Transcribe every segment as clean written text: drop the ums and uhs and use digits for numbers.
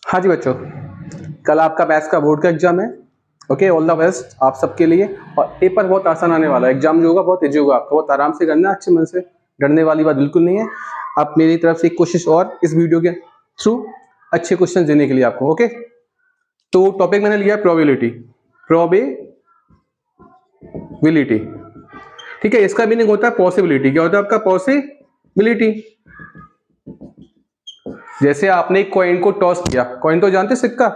हाँ जी बच्चों, कल आपका मैथ्स का बोर्ड का एग्जाम है। ओके, ऑल द बेस्ट आप सबके लिए। और पेपर बहुत आसान आने वाला है। एग्जाम जो होगा बहुत ईजी होगा, आपको बहुत आराम से करना है, अच्छे मन से। डरने वाली बात बिल्कुल नहीं है। आप मेरी तरफ से एक कोशिश और इस वीडियो के थ्रू अच्छे क्वेश्चन देने के लिए आपको। ओके, तो टॉपिक मैंने लिया प्रोबेबिलिटी। प्रोबेबिलिटी, ठीक है। इसका मीनिंग होता है पॉसिबिलिटी। क्या होता है आपका? पॉसिबिलिटी। जैसे आपने एक कॉइन को टॉस किया, कॉइन तो जानते सिक्का,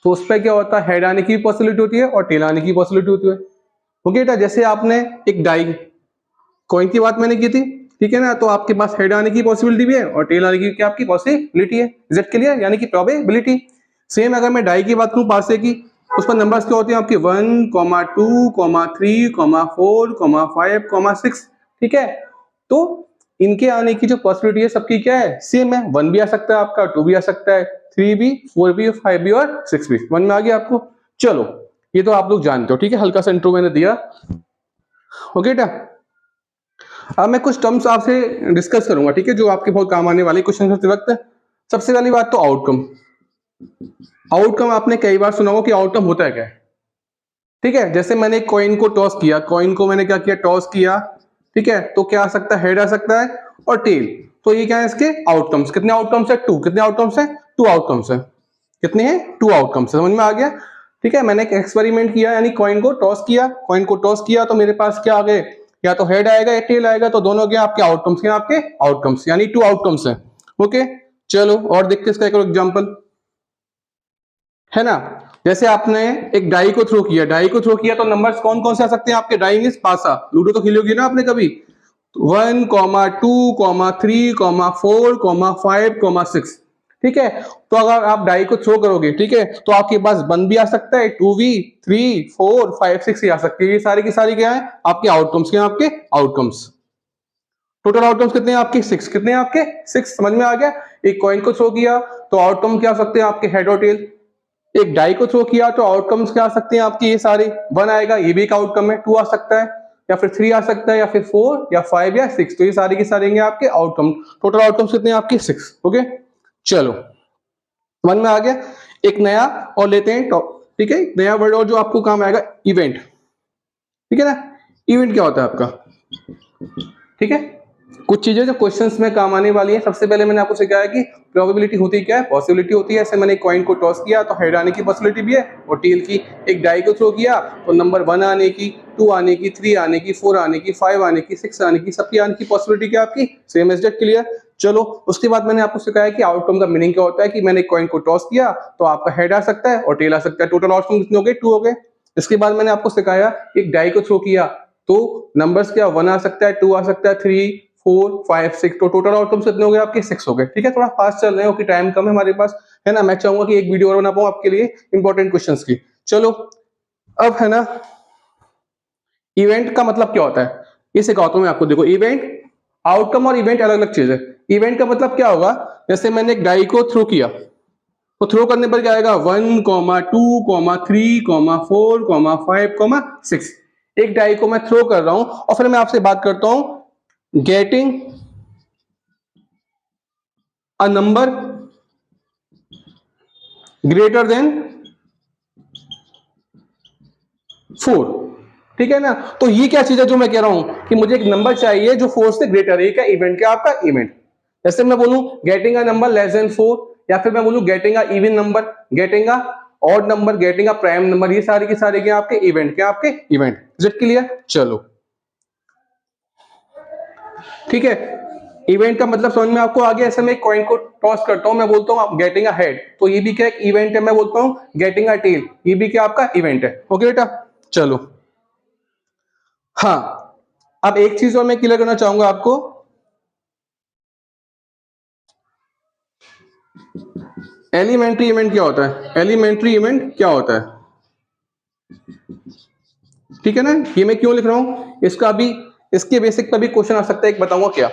तो उस पर क्या होता है? हेड आने की पॉसिबिलिटी होती है और टेल आने की पॉसिबिलिटी होती है। ओके बेटा, जैसे आपने एक डाई, कॉइन की बात मैंने की थी, ठीक है ना, तो आपके पास हेड आने की पॉसिबिलिटी भी है और टेल आने की क्या आपकी पॉसिबिलिटी है। Is it clear? यानी कि प्रोबेबिलिटी। सेम अगर मैं डाई की बात करूं पासे की, उस पर नंबर्स क्या होते हैं आपके? 1, 2, 3, 4, 5, 6। ठीक है, तो इनके आने की जो पॉसिबिलिटी है सबकी क्या है? सेम है। 1 भी आ सकता है आपका, 2 भी आ सकता है, 3 भी, 4 भी, 5 भी और 6 भी। 1 में आ गया आपको। चलो, ये तो आप लोग जानते हो, ठीक है। हल्का सा इंट्रो मैंने दिया। ओके बेटा, अब मैं कुछ टर्म्स आपसे डिस्कस करूंगा, ठीक है, जो आपके बहुत काम आने वाले क्वेश्चन करते वक्त। सबसे पहली बात तो आउटकम। आउटकम आपने कई बार सुना होगा कि आउटकम होता है क्या है, ठीक है। जैसे मैंने एक कॉइन को टॉस किया, कॉइन को मैंने क्या किया? टॉस किया, ठीक है। तो क्या आ सकता है? हेड आ सकता है और टेल। तो ये क्या है इसके आउटकम्स? कितने आउटकम्स है? 2। कितने आउटकम्स है? 2 आउटकम्स है। कितने हैं? 2 आउटकम्स है। समझ में आ गया? ठीक है, मैंने एक एक्सपेरिमेंट किया, यानी कॉइन को टॉस किया। कॉइन को टॉस किया तो मेरे पास क्या आ गए? या तो हेड आएगा या टेल आएगा, तो दोनों क्या आपके आउटकम्स हैं? आपके आउटकम्स, यानी 2 आउटकम्स है। ओके, चलो और देखते हैं इसका एक एग्जांपल, है ना। जैसे आपने एक डाई को थ्रो किया, डाई को थ्रो किया तो नंबर्स कौन कौन से आ सकते हैं आपके? डाई मींस पासा। लूडो तो खेली होगी ना आपने कभी। 1, 2, 3, 4, 5, 6। ठीक है, तो अगर आप डाई को थ्रो करोगे, ठीक है, तो आपके पास 1 भी आ सकता है, 2 भी, 3, 4, 5, 6 ही आ सकती है। ये सारी की सारी क्या है? आपके आउटकम्स। क्या है आपके आउटकम्स? टोटल आउटकम्स कितने हैं आपके? 6। कितने हैं आपके? 6। समझ में आ गया? एक कॉइन को थ्रो किया तो आउटकम क्या आ सकते हैं आपके? हेड और टेल। एक डाई को थ्रो किया तो आउटकम्स क्या आ सकते हैं आपके? ये सारे। 1 आएगा, ये भी एक आउटकम है। 2 आ सकता है, या फिर 3 आ सकता है, या फिर 4 या 5 या 6। तो ये सारे के सारे आपके आउटकम। टोटल आउटकम्स कितने हैं आपके? 6। ओके, चलो, 1 में आ गया। एक नया और लेते हैं टॉप, ठीक है, नया वर्ड और जो आपको काम आएगा, इवेंट। ठीक है ना, इवेंट क्या होता है आपका? ठीक है, कुछ चीजें जो क्वेश्चंस में काम आने वाली है। सबसे पहले मैंने आपको सिखाया कि प्रोबेबिलिटी होती क्या है? पॉसिबिलिटी होती है। ऐसे मैंने कॉइन को टॉस किया तो हेड आने की पॉसिबिलिटी भी है और टेल की। एक डाई को थ्रो किया तो नंबर 1 आने की, 2 आने की, 3 आने की, 4 आने की, 5 आने की, 6 आने की, सबकी आने की पॉसिबिलिटी क्या आपकी? Same as that. क्लियर? चलो, उसके बाद मैंने आपको सिखाया कि आउटकम का मीनिंग क्या होता है। कि मैंने कॉइन को टॉस किया तो आपका हेड आ सकता है और टेल आ सकता है। टोटल आउटकम कितने हो गए? 2 हो गए। इसके बाद मैंने आपको सिखाया एक डाई को थ्रो किया तो नंबर्स क्या? 1 आ सकता है, 2 आ सकता है, 3, 4, 5, 6। तो टोटल आउटकम्स कितने हो गए आपके? 6 हो गए। ठीक है, थोड़ा फास्ट चल रहे हैं, ओके, टाइम कम है हमारे पास, है ना। मैं चाहूंगा कि एक वीडियो और बना पाऊं आपके लिए इंपॉर्टेंट क्वेश्चंस की। चलो, अब है ना, इवेंट का मतलब क्या होता है ये सिखाता हूं मैं आपको। देखो, इवेंट, आउटकम और इवेंट अलग अलग चीज है। इवेंट का मतलब क्या होगा? जैसे मैंने एक डाई को थ्रो किया तो थ्रो करने पर क्या आएगा? 1, 2, 3, 4, 5, 6। एक डाई को मैं थ्रो कर रहा हूं और फिर मैं आपसे बात करता हूं getting a number greater than 4। ठीक है ना, तो ये क्या चीज है जो मैं कह रहा हूं कि मुझे एक नंबर चाहिए जो 4 से ग्रेटर है। क्या इवेंट? क्या आपका इवेंट? जैसे मैं बोलूं getting a number less than 4, या फिर मैं बोलूं getting a even number, getting a odd number, getting a prime number, ये सारे के सारे क्या आपके इवेंट? क्या आपके इवेंट? Is it clear? चलो, ठीक है, इवेंट का मतलब समझ में आपको आ गया। ऐसे मैं कॉइन को टॉस करता हूं, मैं बोलता हूं आप गेटिंग अ हेड, तो ये भी क्या एक इवेंट है। मैं बोलता हूं गेटिंग अ टेल, ये भी क्या आपका इवेंट है। ओके बेटा, चलो, हाँ, अब एक चीज और मैं क्लियर करना चाहूंगा आपको। एलिमेंट्री इवेंट क्या होता है? एलिमेंट्री इवेंट क्या होता है? ठीक है ना, ये मैं क्यों लिख रहा हूं इसका भी, इसके बेसिक पर भी क्वेश्चन आ सकता है, एक बताऊंगा क्या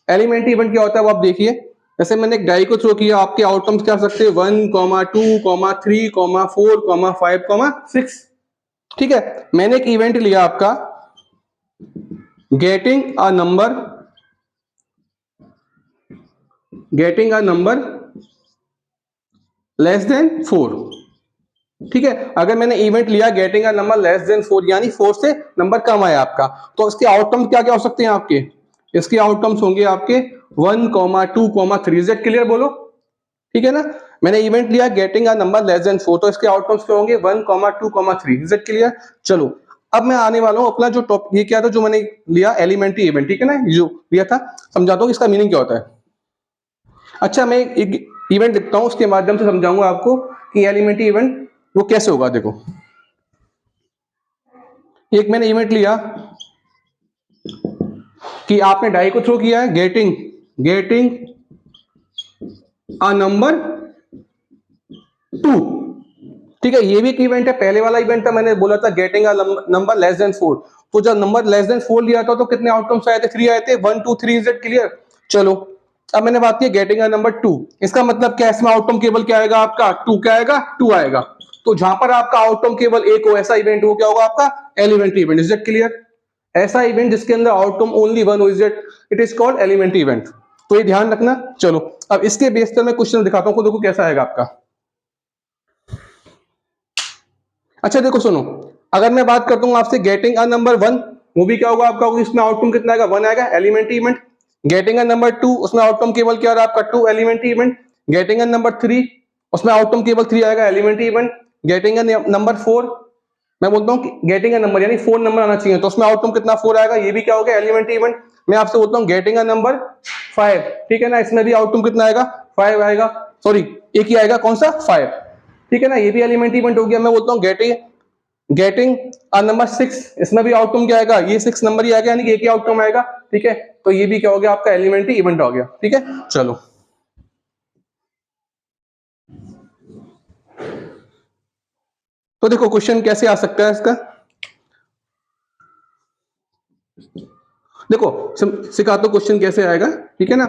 एलिमेंट्री इवेंट क्या होता है वो आप देखिए। जैसे मैंने एक डाई को थ्रो किया, आपके आउटकम्स क्या आ सकते हैं? 1, 2, 3, 4, 5, 6। ठीक है, मैंने एक इवेंट लिया आपका getting a number, getting a number less than 4, ठीक है। अगर मैंने इवेंट लिया getting a number less than 4 यानी 4 से नंबर कम आया आपका, तो इसके आउटकम क्या क्या हो सकते हैं आपके? इसके आउटकम्स होंगे आपके 1, 2, 3। Is it clear? बोलो, ठीक है ना। मैंने इवेंट लिया getting a number less than 4, तो इसके आउटकम्स क्या होंगे? 1, 2, 3। Is it clear? चलो, अब मैं आने वाला हूं अपना जो टॉपिक, ये क्या था जो मैंने लिया? एलिमेंट्री इवेंट, ठीक है ना, जो लिया था, समझाता हूं इसका मीनिंग क्या होता है। अच्छा, मैं एक इवेंट लिखता हूं, उसके माध्यम से समझाऊंगा आपको कि एलिमेंट्री इवेंट वो कैसे होगा। देखो, एक मैंने इवेंट लिया कि आपने डाई को थ्रो किया है, गेटिंग गेटिंग अ नंबर 2, ठीक है। ये भी एक इवेंट है। पहले वाला इवेंट था, मैंने बोला था getting a number less than 4, तो जब नंबर लेस देन 4 लिया था तो कितने आउटकम्स आए थे? 3 आए थे, 1, 2, 3। Is it clear? चलो, अब मैंने बात की गेटिंग अ नंबर 2। इसका मतलब क्या है? इसमें आउटकम केवल क्या आएगा आपका? 2। क्या आएगा? 2 आएगा। तो जहां पर आपका आउटकम केवल एक हो, ऐसा इवेंट वो क्या होगा आपका? Elementary event. Is it clear? ऐसा इवेंट जिसके अंदर आउटकम ओनली वन हो, it is called elementary event. तो ये ध्यान रखना। चलो, अब इसके बेस पर मैं क्वेश्चन दिखाता हूं, देखो कैसा आएगा आपका। अच्छा देखो, सुनो, अगर मैं बात करता हूं आपसे गेटिंग अ नंबर 1, वो भी क्या होगा आपका? इसमें आउटकम कितना आएगा? 1 आएगा, elementary event. Getting a number 2, उसमें आउटकम केवल क्या रहा आपका? 2, elementary event. Getting a number 3, उसमें आउटकम केवल 3 आएगा, elementary event. Getting a number 4, मैं बोलता हूं कि गेटिंग अ नंबर यानी 4 नंबर आना चाहिए, तो उसमें आउटकम कितना? 4 आएगा, ये भी क्या हो गया? Elementary event. मैं आपसे बोलता हूं गेटिंग अ नंबर 5, ठीक है ना, इसमें भी आउटकम कितना आएगा? 5 आएगा, सॉरी, एक ही आएगा, कौन सा? 5, ठीक है ना, ये भी एलिमेंट्री इवेंट हो गया। मैं बोलता हूं गेटिंग अ नंबर 6, इसमें भी आउटकम क्या आएगा? ये 6 नंबर ही आएगा, यानी कि एक ही आउटकम आएगा, ठीक है। तो ये भी क्या हो गया आपका? एलिमेंट्री इवेंट हो गया, ठीक है। चलो, तो देखो क्वेश्चन कैसे आ सकता है इसका। देखो, सिखाता हूं क्वेश्चन कैसे आएगा, ठीक है ना।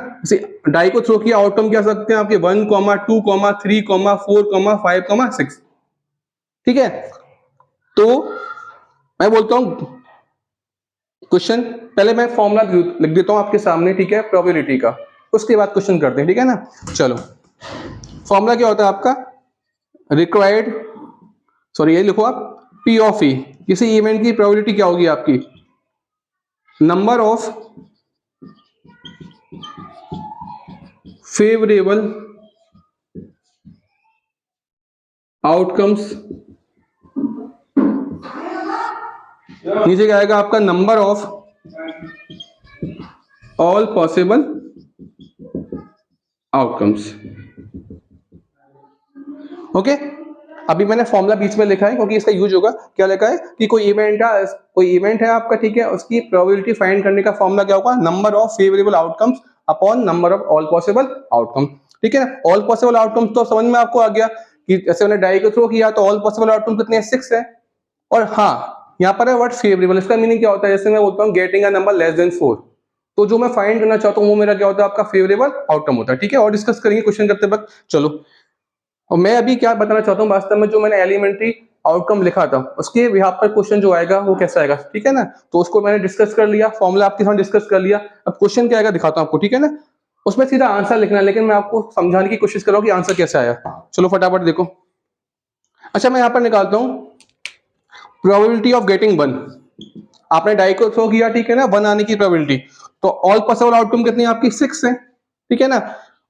डाई को थ्रो किया, आउटकम क्या आ सकते हैं आपके? 1, 2, 3, 4, 5, 6, ठीक है। तो मैं बोलता हूं क्वेश्चन, पहले मैं फॉर्मूला लिख देता हूं आपके सामने, ठीक है, प्रोबेबिलिटी का, उसके बाद क्वेश्चन करते हैं, ठीक है ना। चलो, फॉर्मूला क्या होता है आपका? रिक्वायर्ड, सॉरी, ये लिखो आप, पी ऑफ ई, किसी इवेंट की प्रोबेबिलिटी क्या होगी आपकी? नंबर ऑफ फेवरेबल आउटकम्स, नीचे क्या आएगा आपका? Number of all possible outcomes, okay. अभी मैंने फॉर्मूला बीच में लिखा है क्योंकि इसका यूज होगा। क्या लिखा है कि कोई इवेंट है आपका, ठीक है, उसकी प्रोबेबिलिटी फाइंड करने का फॉर्मूला क्या होगा? Number of favourable outcomes upon number of all possible outcome, ठीक है ना। ऑल पॉसिबल आउटकम्स तो समझ में आपको आ गया कि जैसे मैंने डाई को थ्रो किया तो ऑल पॉसिबल आउटकम कितने हैं? 6 है। और हाँ, यहाँ पर है वर्ड फेवरेबल, इसका मीनिंग क्या होता है? जैसे मैं बोलता हूँ getting a number less than 4, तो जो मैं फाइंड करना चाहता हूँ वो मेरा क्या होता है? आपका फेवरेबल आउटकम होता है, ठीक है। और डिस्कस करेंगे क्वेश्चन करते वक्त। चलो, और मैं अभी क्या बताना चाहता हूँ वास्तव में, जो मैंने एलिमेंट्री आउटकम लिखा था उसके यहाँ पर क्वेश्चन जो आएगा वो कैसा आएगा, ठीक है ना। तो उसको मैंने डिस्कस कर लिया, फॉर्मूला आपके साथ डिस्कस कर लिया। अब क्वेश्चन क्या आएगा दिखाता हूँ आपको, ठीक है ना। उसमें सीधा आंसर लिखना है, लेकिन मैं आपको समझाने की कोशिश कर रहा हूँ कि आंसर कैसे आया। चलो फटाफट देखो। अच्छा, मैं यहाँ पर निकालता हूँ प्रोबेबिलिटी ऑफ गेटिंग 1। आपने डाई को थ्रो किया, ठीक है ना, 1 आने की प्रोबेबिलिटी, तो ऑल पॉसिबल आउटकम कितनी है आपकी? 6 है, ठीक है ना।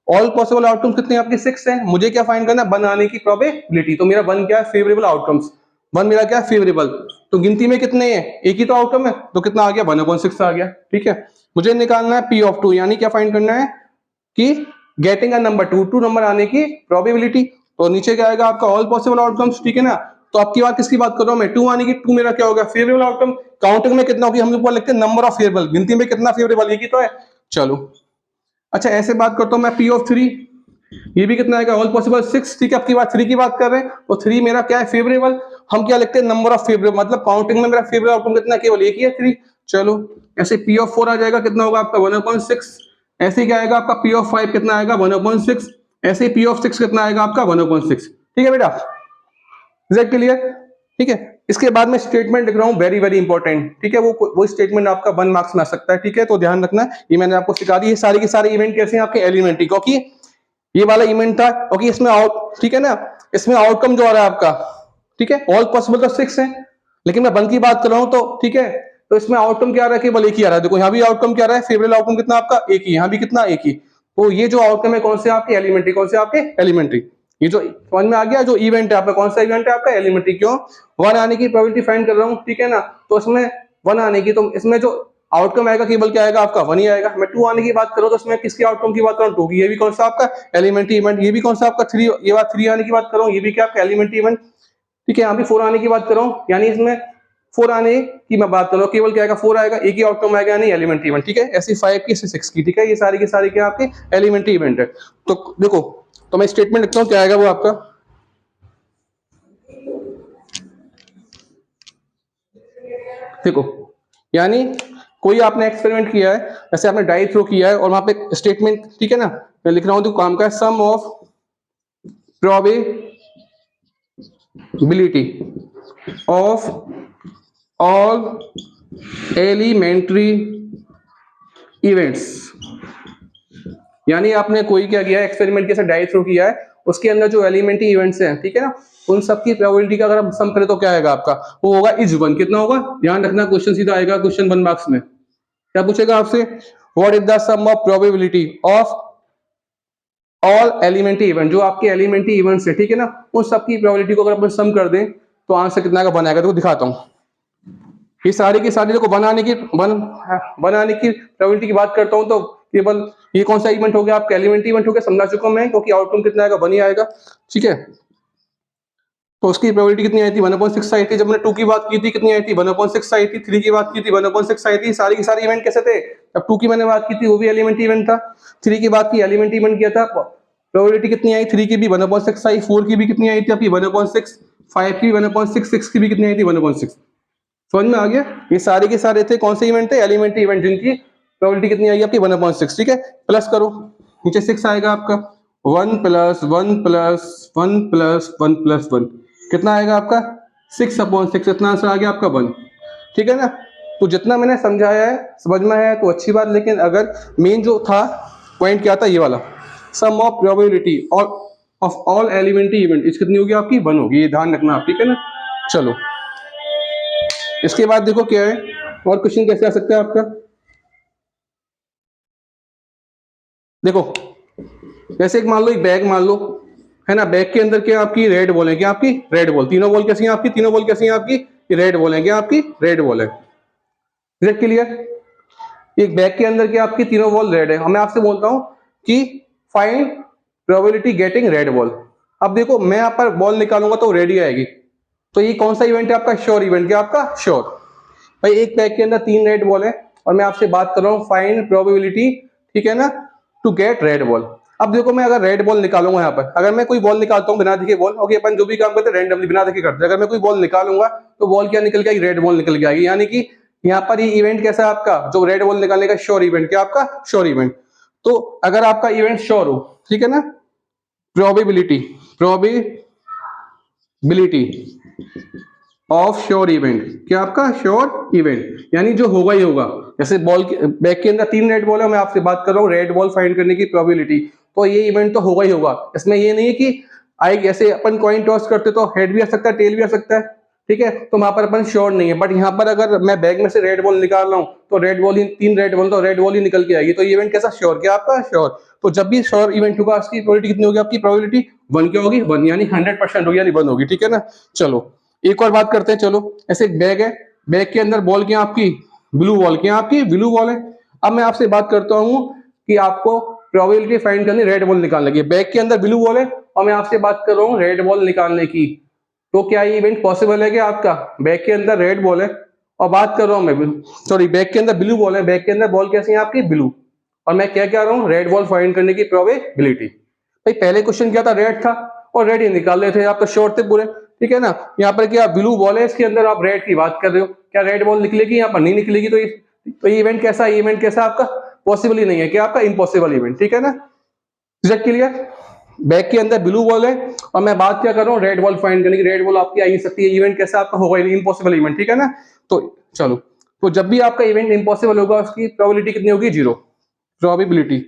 ऑल पॉसिबल आउटकम कितने आपके? 6 है। मुझे क्या फाइंड करना है? 1 आने की प्रोबेबिलिटी। तो मेरा 1 क्या है? Favourable outcomes. 1 मेरा क्या है? फेवरेबल। तो गिनती में कितने हैं? एक ही तो आउटकम है, तो कितना आ गया? 1/6 आ गया, ठीक है। मुझे निकालना है पी ऑफ 2, यानी क्या फाइंड करना है कि गेटिंग अ नंबर 2 नंबर आने की प्रोबेबिलिटी। तो नीचे क्या आएगा आपका? ऑल पॉसिबल आउटकम्स, ठीक है ना। तो आपकी बात किसकी बात कर रहा हूं मैं? 2 आने की, 2 मेरा क्या होगा? Favourable outcome. काउंटिंग में कितना होगी? हम लोग लिखते हैं नंबर ऑफ फेवरेबल, गिनती में कितना फेवरेबल, एक ही तो है। चलो, अच्छा ऐसे बात करता हूं मैं पी ऑफ 3, ये भी कितना आएगा? ऑल पॉसिबल 6, ठीक है। आपकी बात 3 की बात कर रहे हैं, तो 3 मेरा क्या है? फेवरेबल। हम क्या लिखते हैं? नंबर ऑफ फेवरेबल, मतलब काउंटिंग में मेरा फेवरेबल आउटकम कितना? केवल एक ही है, 3। चलो, ऐसे पी ऑफ 4 आ जाएगा, कितना होगा आपका? 1/6। ऐसे क्या आएगा आपका? पी ऑफ 5 कितना आएगा? 1/6। ऐसे पी ऑफ 6 कितना आएगा आपका? 1/6, ठीक है बेटा। Is that clear? ठीक है। इसके बाद में स्टेटमेंट लिख रहा हूं, वेरी वेरी इंपॉर्टेंट, ठीक है। वो स्टेटमेंट आपका 1 मार्क्स में आ सकता है, ठीक है। तो ध्यान रखना, ये मैंने आपको सिखा दी। ये सारे के सारे इवेंट कैसे हैं आपके? एलिमेंट्री, क्योंकि ये वाला इवेंट था, ओके, इसमें आउट, ठीक है ना, इसमें आउटकम जो आ रहा है आपका, ठीक है, ऑल पॉसिबल तो 6 है, लेकिन मैं 1 की बात कर रहा हूं, तो ठीक है, तो इसमें आउटकम क्या आ रहा है, केवल एक ही आ रहा है। देखो यहाँ भी आउटकम क्या आ रहा है, फेवरेबल आउटकम कितना आपका, एक ही, यहाँ भी कितना, एक ही। तो ये जो आउटकम है कौन से आपके एलिमेंट्री, कौन से आपके एलिमेंट्री। ये जो समझ में आ गया, जो इवेंट है आपका, कौन सा इवेंट है आपका, एलिमेंट्री। क्यों, 1 आने की प्रोबेबिलिटी फाइंड कर रहा हूँ, ठीक है ना, तो इसमें 1 आने की, तो इसमें जो आउटकम आएगा केवल क्या आएगा आपका, 1 ही आएगा। मैं 2 आने की बात करूं तो इसमें किसके आउटकम की बात करूं, 2 की। ये भी कौन सा आपका एलिमेंट्री इवेंट, ये भी कौन सा आपका 3, ये बात 3 आने की बात कर रहा हूं, ये भी क्या आपका एलिमेंट्री इवेंट, ठीक है। यहाँ भी 4 आने की बात कर रहा हूं, यानी इसमें 4 आने की मैं बात कर रहा हूं, केवल क्या आएगा, 4 आएगा, एक ही आउटकम आएगा, यानी एलिमेंट्री इवेंट, ठीक है। ऐसी 5 की, ऐसी 6 की, ठीक है, ये सारी की सारी क्या आपके एलिमेंट्री इवेंट है। तो देखो, तो मैं स्टेटमेंट लिखता हूं, क्या आएगा वो आपका, देखो, यानी कोई आपने एक्सपेरिमेंट किया है, जैसे आपने डाई थ्रो किया है और वहां पे स्टेटमेंट, ठीक है ना, मैं लिख रहा हूं, तो काम का sum of probability of all elementary events. यानी आपने कोई क्या किया है, एक्सपेरिमेंट जैसे डाई थ्रो किया है, उसके अंदर जो एलिमेंट्री इवेंट्स हैं, ठीक है ना, उन सबकी प्रोबेबिलिटी का अगर हम सम करें तो क्या आएगा आपका, वो होगा इज 1। कितना होगा, ध्यान रखना, क्वेश्चन सीधा आएगा, क्वेश्चन 1 मार्क्स में क्या पूछेगा आपसे, what is the sum of probability of all elementary event, जो आपके एलिमेंट्री इवेंट्स है, ठीक है ना, उन सबकी प्रोबेबिलिटी को अगर अपन सम कर दें तो आंसर कितना का बनाएगा। तो दिखाता हूं, ये सारी की सारी को बनाने की प्रोबेबिलिटी की बात करता हूं, तो केवल ये कौन सा इवेंट हो गया आपका, एलिमेंट्री इवेंट हो गया, समझा चुका मैं, क्योंकि आउटकम कितना आएगा, 1 ही आएगा, ठीक है। तो उसकी प्रोबेबिलिटी कितनी आई थी, 1/6 आई थी। जब मैंने 2 की बात की थी, कितनी आई थी, 1/6 आई थी। 3 की बात की थी, 1/6 आई थी। सारी की सारी इवेंट कैसे थे, जब 2 की मैंने बात की थी वो भी एलिमेंट्री इवेंट था, 3 की बात की एलिमेंट्री इवेंट किया था, प्रोबेबिलिटी कितनी आई, 3 की भी 1/6 आई, 4 की भी कितनी आई थी आपकी 1/6, 5 की भी 1/6, 6 की भी कितनी आई थी 1/6। समझ में आ गया, ये सारे के सारे थे कौन से इवेंट थे, एलिमेंट्री इवेंट, जिनकी प्रोबेबिलिटी कितनी आएगी आपकी 1/6, ठीक है। प्लस करो, नीचे 6 आएगा आपका, 1 + 1 + 1 + 1 + 1 कितना आएगा आपका 6/6, इतना आंसर आ गया आपका 1, ठीक है ना। तो जितना मैंने समझाया है, समझ में आया तो अच्छी बात, लेकिन अगर मेन जो था पॉइंट क्या था, ये वाला sum of probability of all elementary event, इस कितनी होगी आपकी 1 होगी, ये ध्यान रखना आप, ठीक है ना। चलो, इसके बाद देखो क्या है, और क्वेश्चन कैसे आ सकता है आपका, देखो, जैसे एक मान लो, एक बैग मान लो, है ना, बैग के अंदर क्या आपकी रेड बॉल है, क्या आपकी रेड बॉल, तीनों बॉल कैसी हैं आपकी, तीनों बॉल कैसी हैं आपकी रेड बॉल है, क्या आपकी रेड बॉल है, क्लियर। एक बैग के अंदर क्या आपकी तीनों बॉल रेड है, मैं आपसे बोलता हूं कि find probability getting red ball. अब देखो, मैं यहाँ पर बॉल निकालूंगा तो रेड ही आएगी, तो ये कौन सा इवेंट है आपका, श्योर इवेंट, क्या आपका श्योर। भाई एक बैग के अंदर 3 रेड बॉल है और मैं आपसे बात कर रहा हूँ फाइंड प्रोबेबिलिटी, ठीक है ना, टू गेट रेड बॉल। अब देखो, मैं अगर रेड बॉल निकालूंगा, यहाँ पर अगर मैं कोई बॉल निकालता हूँ बिना देखे बॉल, ओके, अपन जो भी काम करते हैं रैंडमली बिना देखे करते हैं, अगर मैं कोई बॉल निकालूंगा तो बॉल क्या निकल के आएगी, रेड बॉल निकल के आएगी, यानी कि यहाँ पर ये इवेंट कैसा है आपका, जो रेड बॉल निकालने का श्योर इवेंट, क्या आपका श्योर इवेंट। तो अगर आपका इवेंट श्योर हो, ठीक है ना, प्रोबेबिलिटी ऑफ श्योर इवेंट, क्या आपका श्योर इवेंट, यानी जो होगा ही होगा। जैसे बॉल के बैग के अंदर 3 रेड बॉल है, मैं आपसे बात कर रहा हूँ रेड बॉल फाइंड करने की प्रोबेबिलिटी, तो ये इवेंट तो होगा ही होगा। इसमें ये नहीं है कि आएगी, ऐसे अपन कॉइन टॉस करते तो हेड भी आ सकता है, टेल भी आ सकता है, ठीक है, तो वहां पर अपन श्योर नहीं है। बट यहाँ पर अगर मैं बैग में से रेड बॉल निकाल रहा हूँ तो रेड बॉल ही, 3 रेड बॉल, तो रेड बॉल ही निकल के आएगी, तो इवेंट कैसा श्योर, क्या आपका श्योर। तो जब भी श्योर इवेंट होगा, उसकी प्रोबेबिलिटी कितनी होगी आपकी, प्रोबेबिलिटी 1 क्या होगी, 1, यानी 100% होगी, यानी 1 होगी, ठीक है ना। चलो एक और बात करते हैं, चलो, ऐसे एक बैग है, बैग के अंदर बॉल क्या आपकी ब्लू बॉल, क्या आपकी ब्लू बॉल है। अब मैं आपसे बात करता हूं कि आपको प्रोबेबिलिटी फाइंड करनी रेड बॉल निकालने की, बैग के अंदर ब्लू बॉल है और मैं आपसे बात कर रहा हूं रेड बॉल निकालने की, तो क्या ये इवेंट पॉसिबल है क्या आपका, बैग के अंदर रेड बॉल है और बात कर रहा हूं मैं, सॉरी, बैग के अंदर ब्लू बॉल है, बैग के अंदर बॉल कैसी है आपकी ब्लू, और मैं क्या कह रहा हूँ रेड बॉल फाइंड करने की प्रोबेबिलिटी। भाई पहले क्वेश्चन क्या था, रेड था और रेड ही निकाल रहे थे आप, तो श्योर थे पूरे, ठीक है ना। यहाँ पर क्या ब्लू बॉल है, इसके अंदर आप रेड की बात कर रहे हो, क्या रेड बॉल निकलेगी, यहाँ पर नहीं निकलेगी, तो ये इवेंट कैसा, इवेंट कैसा आपका पॉसिबल ही नहीं है, क्या आपका इम्पॉसिबल इवेंट, ठीक है ना। क्लियर, बैग के अंदर ब्लू बॉल है और मैं बात क्या कर रहा हूँ रेड बॉल फाइंड करने की, रेड बॉल आपकी आ ही सकती है, इवेंट कैसा आपका होगा ही नहीं, इम्पॉसिबल इवेंट, ठीक है ना। तो चलो, तो जब भी आपका इवेंट इम्पॉसिबल होगा उसकी प्रोबेबिलिटी कितनी होगी, 0, probability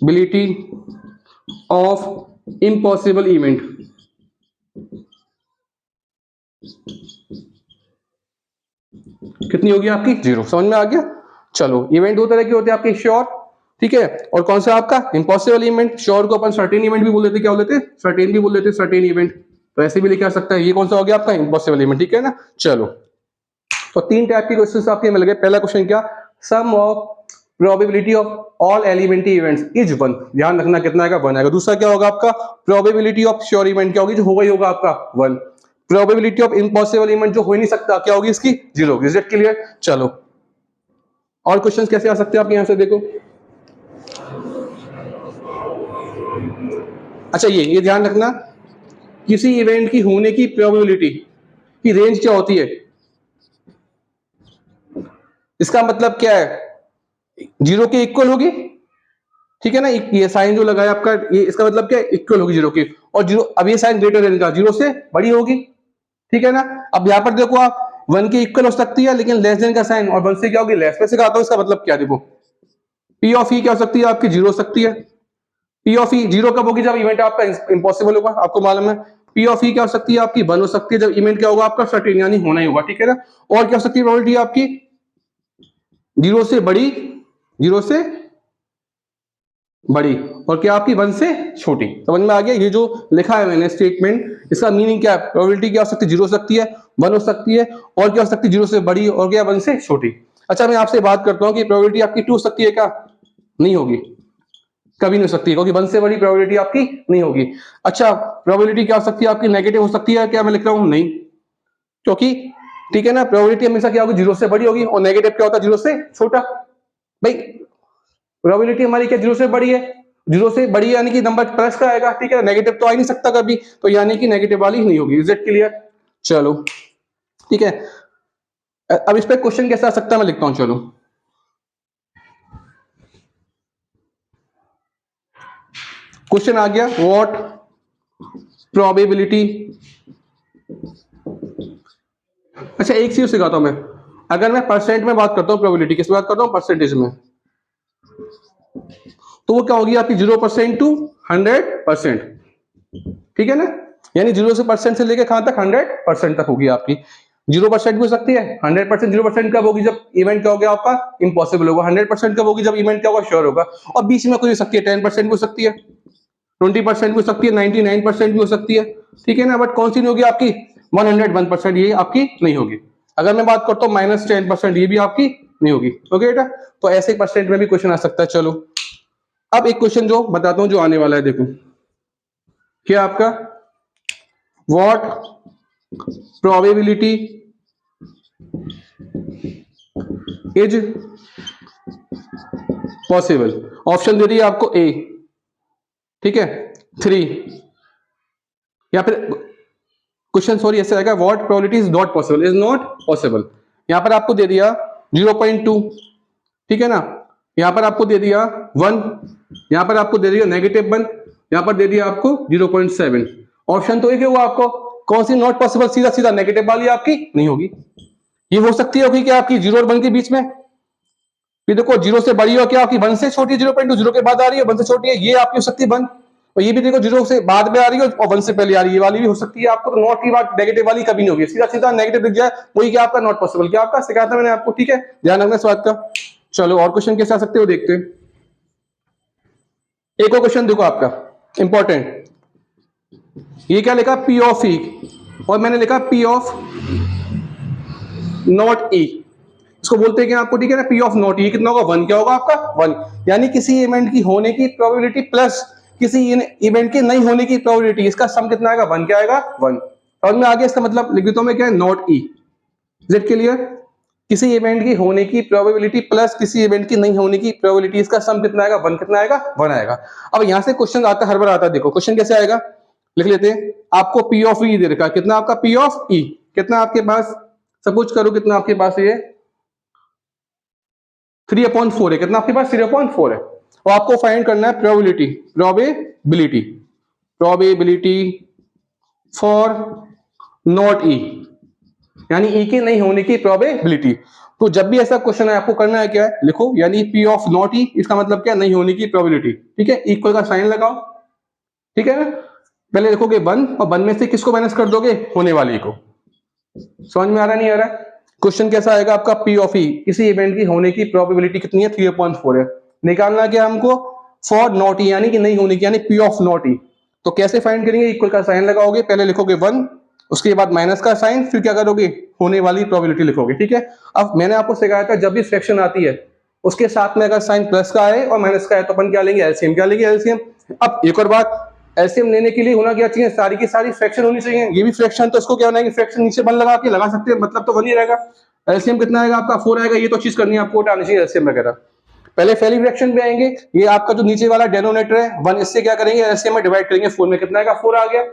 probability of impossible event, कितनी होगी आपकी? 0। समझ में आ गया? चलो, इवेंट दो तरह के होते हैं आपके, श्योर, ठीक है, और कौन सा आपका? Impossible event. श्योर को अपन सर्टेन इवेंट भी बोल देते, क्या बोल देते? सर्टेन भी बोल देते, सर्टेन इवेंट। तो ऐसे भी लिखा सकता है। ये कौन सा हो गया आपका? इम्पॉसिबल इवेंट, ठीक है ना। चलो, तो तीन टाइप के क्वेश्चन आपके मिल गए। पहला क्वेश्चन क्या? Sum of probability of all elementary events is 1। ध्यान रखना कितना आएगा? 1 आएगा। दूसरा क्या होगा आपका? प्रोबेबिलिटी ऑफ श्योर इवेंट क्या होगी? जो होगा ही होगा आपका 1। प्रोबेबिलिटी ऑफ इम्पॉसिबल इवेंट जो हो ही नहीं सकता, क्या होगी इसकी? 0। Is it clear? चलो, और क्वेश्चंस कैसे आ सकते हैं आपके यहां से देखो। अच्छा, ये ध्यान रखना, किसी इवेंट की होने की प्रोबेबिलिटी की रेंज क्या होती है? इसका मतलब क्या है? 0 के इक्वल होगी, ठीक है ना। ये साइन जो लगाया आपका, ये इसका मतलब क्या है? इक्वल होगी 0 की। और 0, अब ये साइन ग्रेटर देन का 0 से बड़ी होगी, ठीक है ना। अब यहां पर देखो आप, 1 के इक्वल हो सकती है लेकिन लेस देन का साइन, और 1 से क्या होगी? लेस। में से कहता हूं इसका मतलब क्या? देखो, पी ऑफ ई क्या हो सकती है आपकी? 0 हो सकती है। पी ऑफ ई 0 कब होगी? जब इवेंट आपका इंपॉसिबल होगा, आपको मालूम है। पी ऑफ ई क्या हो सकती है आपकी? 1 हो सकती है जब इवेंट क्या होगा आपका? सर्टेन, यानी होना ही होगा, ठीक है ना। और क्या हो सकती है प्रोबेबिलिटी आपकी? 0 से बड़ी, 0 से बड़ी, और क्या आपकी? 1 से छोटी। समझ में आ गया? ये जो लिखा है मैंने स्टेटमेंट, इसका मीनिंग क्या है? प्रोबेबिलिटी क्या हो सकती है? 0 हो सकती है, 1 हो सकती है, और क्या हो सकती है? 0 से बड़ी, और क्या? 1 से छोटी। अच्छा, मैं आपसे बात करता हूं कि प्रोबेबिलिटी आपकी 2 हो सकती है क्या? नहीं होगी, कभी नहीं हो सकती, क्योंकि 1 से बड़ी प्रोबेबिलिटी आपकी नहीं होगी। अच्छा, प्रोबेबिलिटी क्या हो सकती है आपकी? नेगेटिव हो सकती है क्या? मैं लिख रहा हूं नहीं, क्योंकि, ठीक है ना, प्रोबेबिलिटी हमेशा क्या होगी? 0 से बड़ी होगी, और नेगेटिव क्या होता है? 0 से छोटा। भाई, प्रोबेबिलिटी हमारी क्या 0 से बड़ी है? 0 से बड़ी यानी कि नंबर प्लस का आएगा, ठीक है। नेगेटिव तो आ ही नहीं सकता कभी, तो यानी कि नेगेटिव वाली ही नहीं होगी। Is it clear? चलो, ठीक है। अब इस पे क्वेश्चन कैसे आ सकता है, मैं लिखता हूं, चलो। क्वेश्चन आ गया, व्हाट प्रोबेबिलिटी। अच्छा, एक चीज सिखाता हूं मैं। अगर मैं परसेंट में बात करता हूं, प्रोबेबिलिटी किस बात करता हूं? परसेंटेज में। तो वो क्या होगी आपकी? 0% टू 100%, ठीक है ना। यानी 0 से परसेंट से लेके कहां तक? 100% तक होगी आपकी। 0% भी हो सकती है, 100%। 0% कब होगी? जब इवेंट क्या हो गया आपका? इम्पॉसिबल होगा। 100% कब होगी? जब इवेंट क्या होगा? श्योर होगा। और बीच में कोई हो सकती है, 10% भी हो सकती है, 20% भी हो सकती है, 99% भी हो सकती है, ठीक है ना। बट कौन सी नहीं होगी आपकी? 101%, ये आपकी नहीं होगी। अगर मैं बात करता हूँ -10%, ये भी आपकी नहीं होगी। ओके बेटा, तो ऐसे परसेंट में भी क्वेश्चन आ सकता है। चलो, अब एक क्वेश्चन जो बताता हूं जो आने वाला है, देखो क्या आपका, what probability is possible. Option दे दिए आपको, ए, ठीक है, 3, या फिर क्वेश्चन सॉरी ऐसे आएगा, what probability is not possible, is not possible. यहां पर आपको दे दिया 0.2, ठीक है ना। यहां पर आपको दे दिया 1, यहां पर आपको दे दिया -1, यहां पर दे दिया आपको 0.7। ऑप्शन तो एक हुआ आपको, कौन सी नॉट पॉसिबल? सीधा सीधा नेगेटिव वाली आपकी नहीं होगी। ये हो सकती होगी क्या आपकी? 0 और 1 के बीच में। ये देखो, 0 से बड़ी हो क्या आपकी? 1 से छोटी 0.2, 0 के बाद आ रही है, 1 से छोटी है, ये आपकी हो सकती है 1। और ये भी देखो, 0 से बाद में आ रही है और 1 से पहले आ रही है, ये वाली भी हो सकती है आपको। तो नॉट की बात, नेगेटिव वाली कभी नहीं होगी। सीधा सीधा नेगेटिव दिख जाए, वही क्या आपका? Not possible. क्या आपका सिखाया था मैंने आपको, ठीक है। ध्यान रखना इस बात का। चलो, और क्वेश्चन कैसे आ सकते हो देखते हैं। एक और क्वेश्चन देखो आपका इंपॉर्टेंट, ये क्या लिखा? पी ऑफ ई, और मैंने लिखा पी ऑफ नॉट ई। इसको बोलते हैं क्या आपको, ठीक है ना, पी ऑफ नॉट ई। कितना होगा? 1। क्या होगा आपका? 1। यानी किसी इवेंट की होने की प्रोबेबिलिटी प्लस किसी इवेंट के नहीं होने की प्रोबेबिलिटी, इसका सम कितना आएगा? 1। क्या आएगा? 1। समझ में आ गया? इसका मतलब लिख देता हूं मैं, क्या है? Not E. Is it clear? किसी इवेंट की होने की प्रोबेबिलिटी प्लस किसी इवेंट की नहीं होने की प्रोबेबिलिटी, इसका सम कितना आएगा? 1। कितना आएगा? 1 आएगा। अब यहां से क्वेश्चन आता है, हर बार आता है। देखो क्वेश्चन कैसे आएगा, लिख लेते हैं। आपको पी ऑफ ई दे रखा है, कितना आपका? पी ऑफ ई कितना आपके पास? सपोज करो कितना आपके पास ये 3/4 है। कितना आपके पास? 3/4 है। और आपको फाइंड करना है probability, probability, probability for not E, यानी ई के नहीं होने की प्रोबेबिलिटी। तो जब भी ऐसा क्वेश्चन है आपको करना है क्या है, लिखो यानी पी ऑफ नॉट ई, इसका मतलब क्या, नहीं होने की प्रोबेबिलिटी। ठीक है, इक्वल का साइन लगाओ। ठीक है ना, पहले लिखोगे 1 और 1 में से किसको माइनस कर दोगे, होने वाली को। समझ में आ रहा नहीं आ रहा? क्वेश्चन कैसा आएगा आपका, पी ऑफ ई, किसी इवेंट की होने की प्रोबेबिलिटी कितनी है, 3.4 है। निकालना क्या हमको, फॉर नॉट ई यानी कि नहीं होने की, यानी पी ऑफ नॉट ई। तो कैसे फाइंड करेंगे, इक्वल का साइन लगाओगे, पहले लिखोगे 1, उसके बाद माइनस का साइन, फिर क्या करोगे, होने वाली प्रोबेबिलिटी लिखोगे। ठीक है, अब मैंने आपको सिखाया था जब भी फ्रैक्शन आती है उसके साथ में अगर साइन प्लस का आए और माइनस का है तो अपन क्या लेंगे, एलसीएम। क्या लेंगे, एलसीएम। अब एक और बात, एलसीएम लेने के लिए होना क्या चाहिए, सारी की सारी फ्रैक्शन होनी चाहिए। ये भी फ्रैक्शन, तो इसको क्या बनाएंगे, फ्रैक्शन नीचे बन लगा के लगा सकते हैं, मतलब तो 1 ही रहेगा। एलसीएम कितना आएगा आपका, 4 आएगा। ये तो चीज करनी है आपको, उठानी चाहिए एलसीएम वगैरह। पहले पहली फ्रैक्शन पे आएंगे, ये आपका जो नीचे वाला डेनोमिनेटर है 1, इससे क्या करेंगे, एलसीएम में डिवाइड करेंगे। 4 में कितना आएगा, 4 आ गया।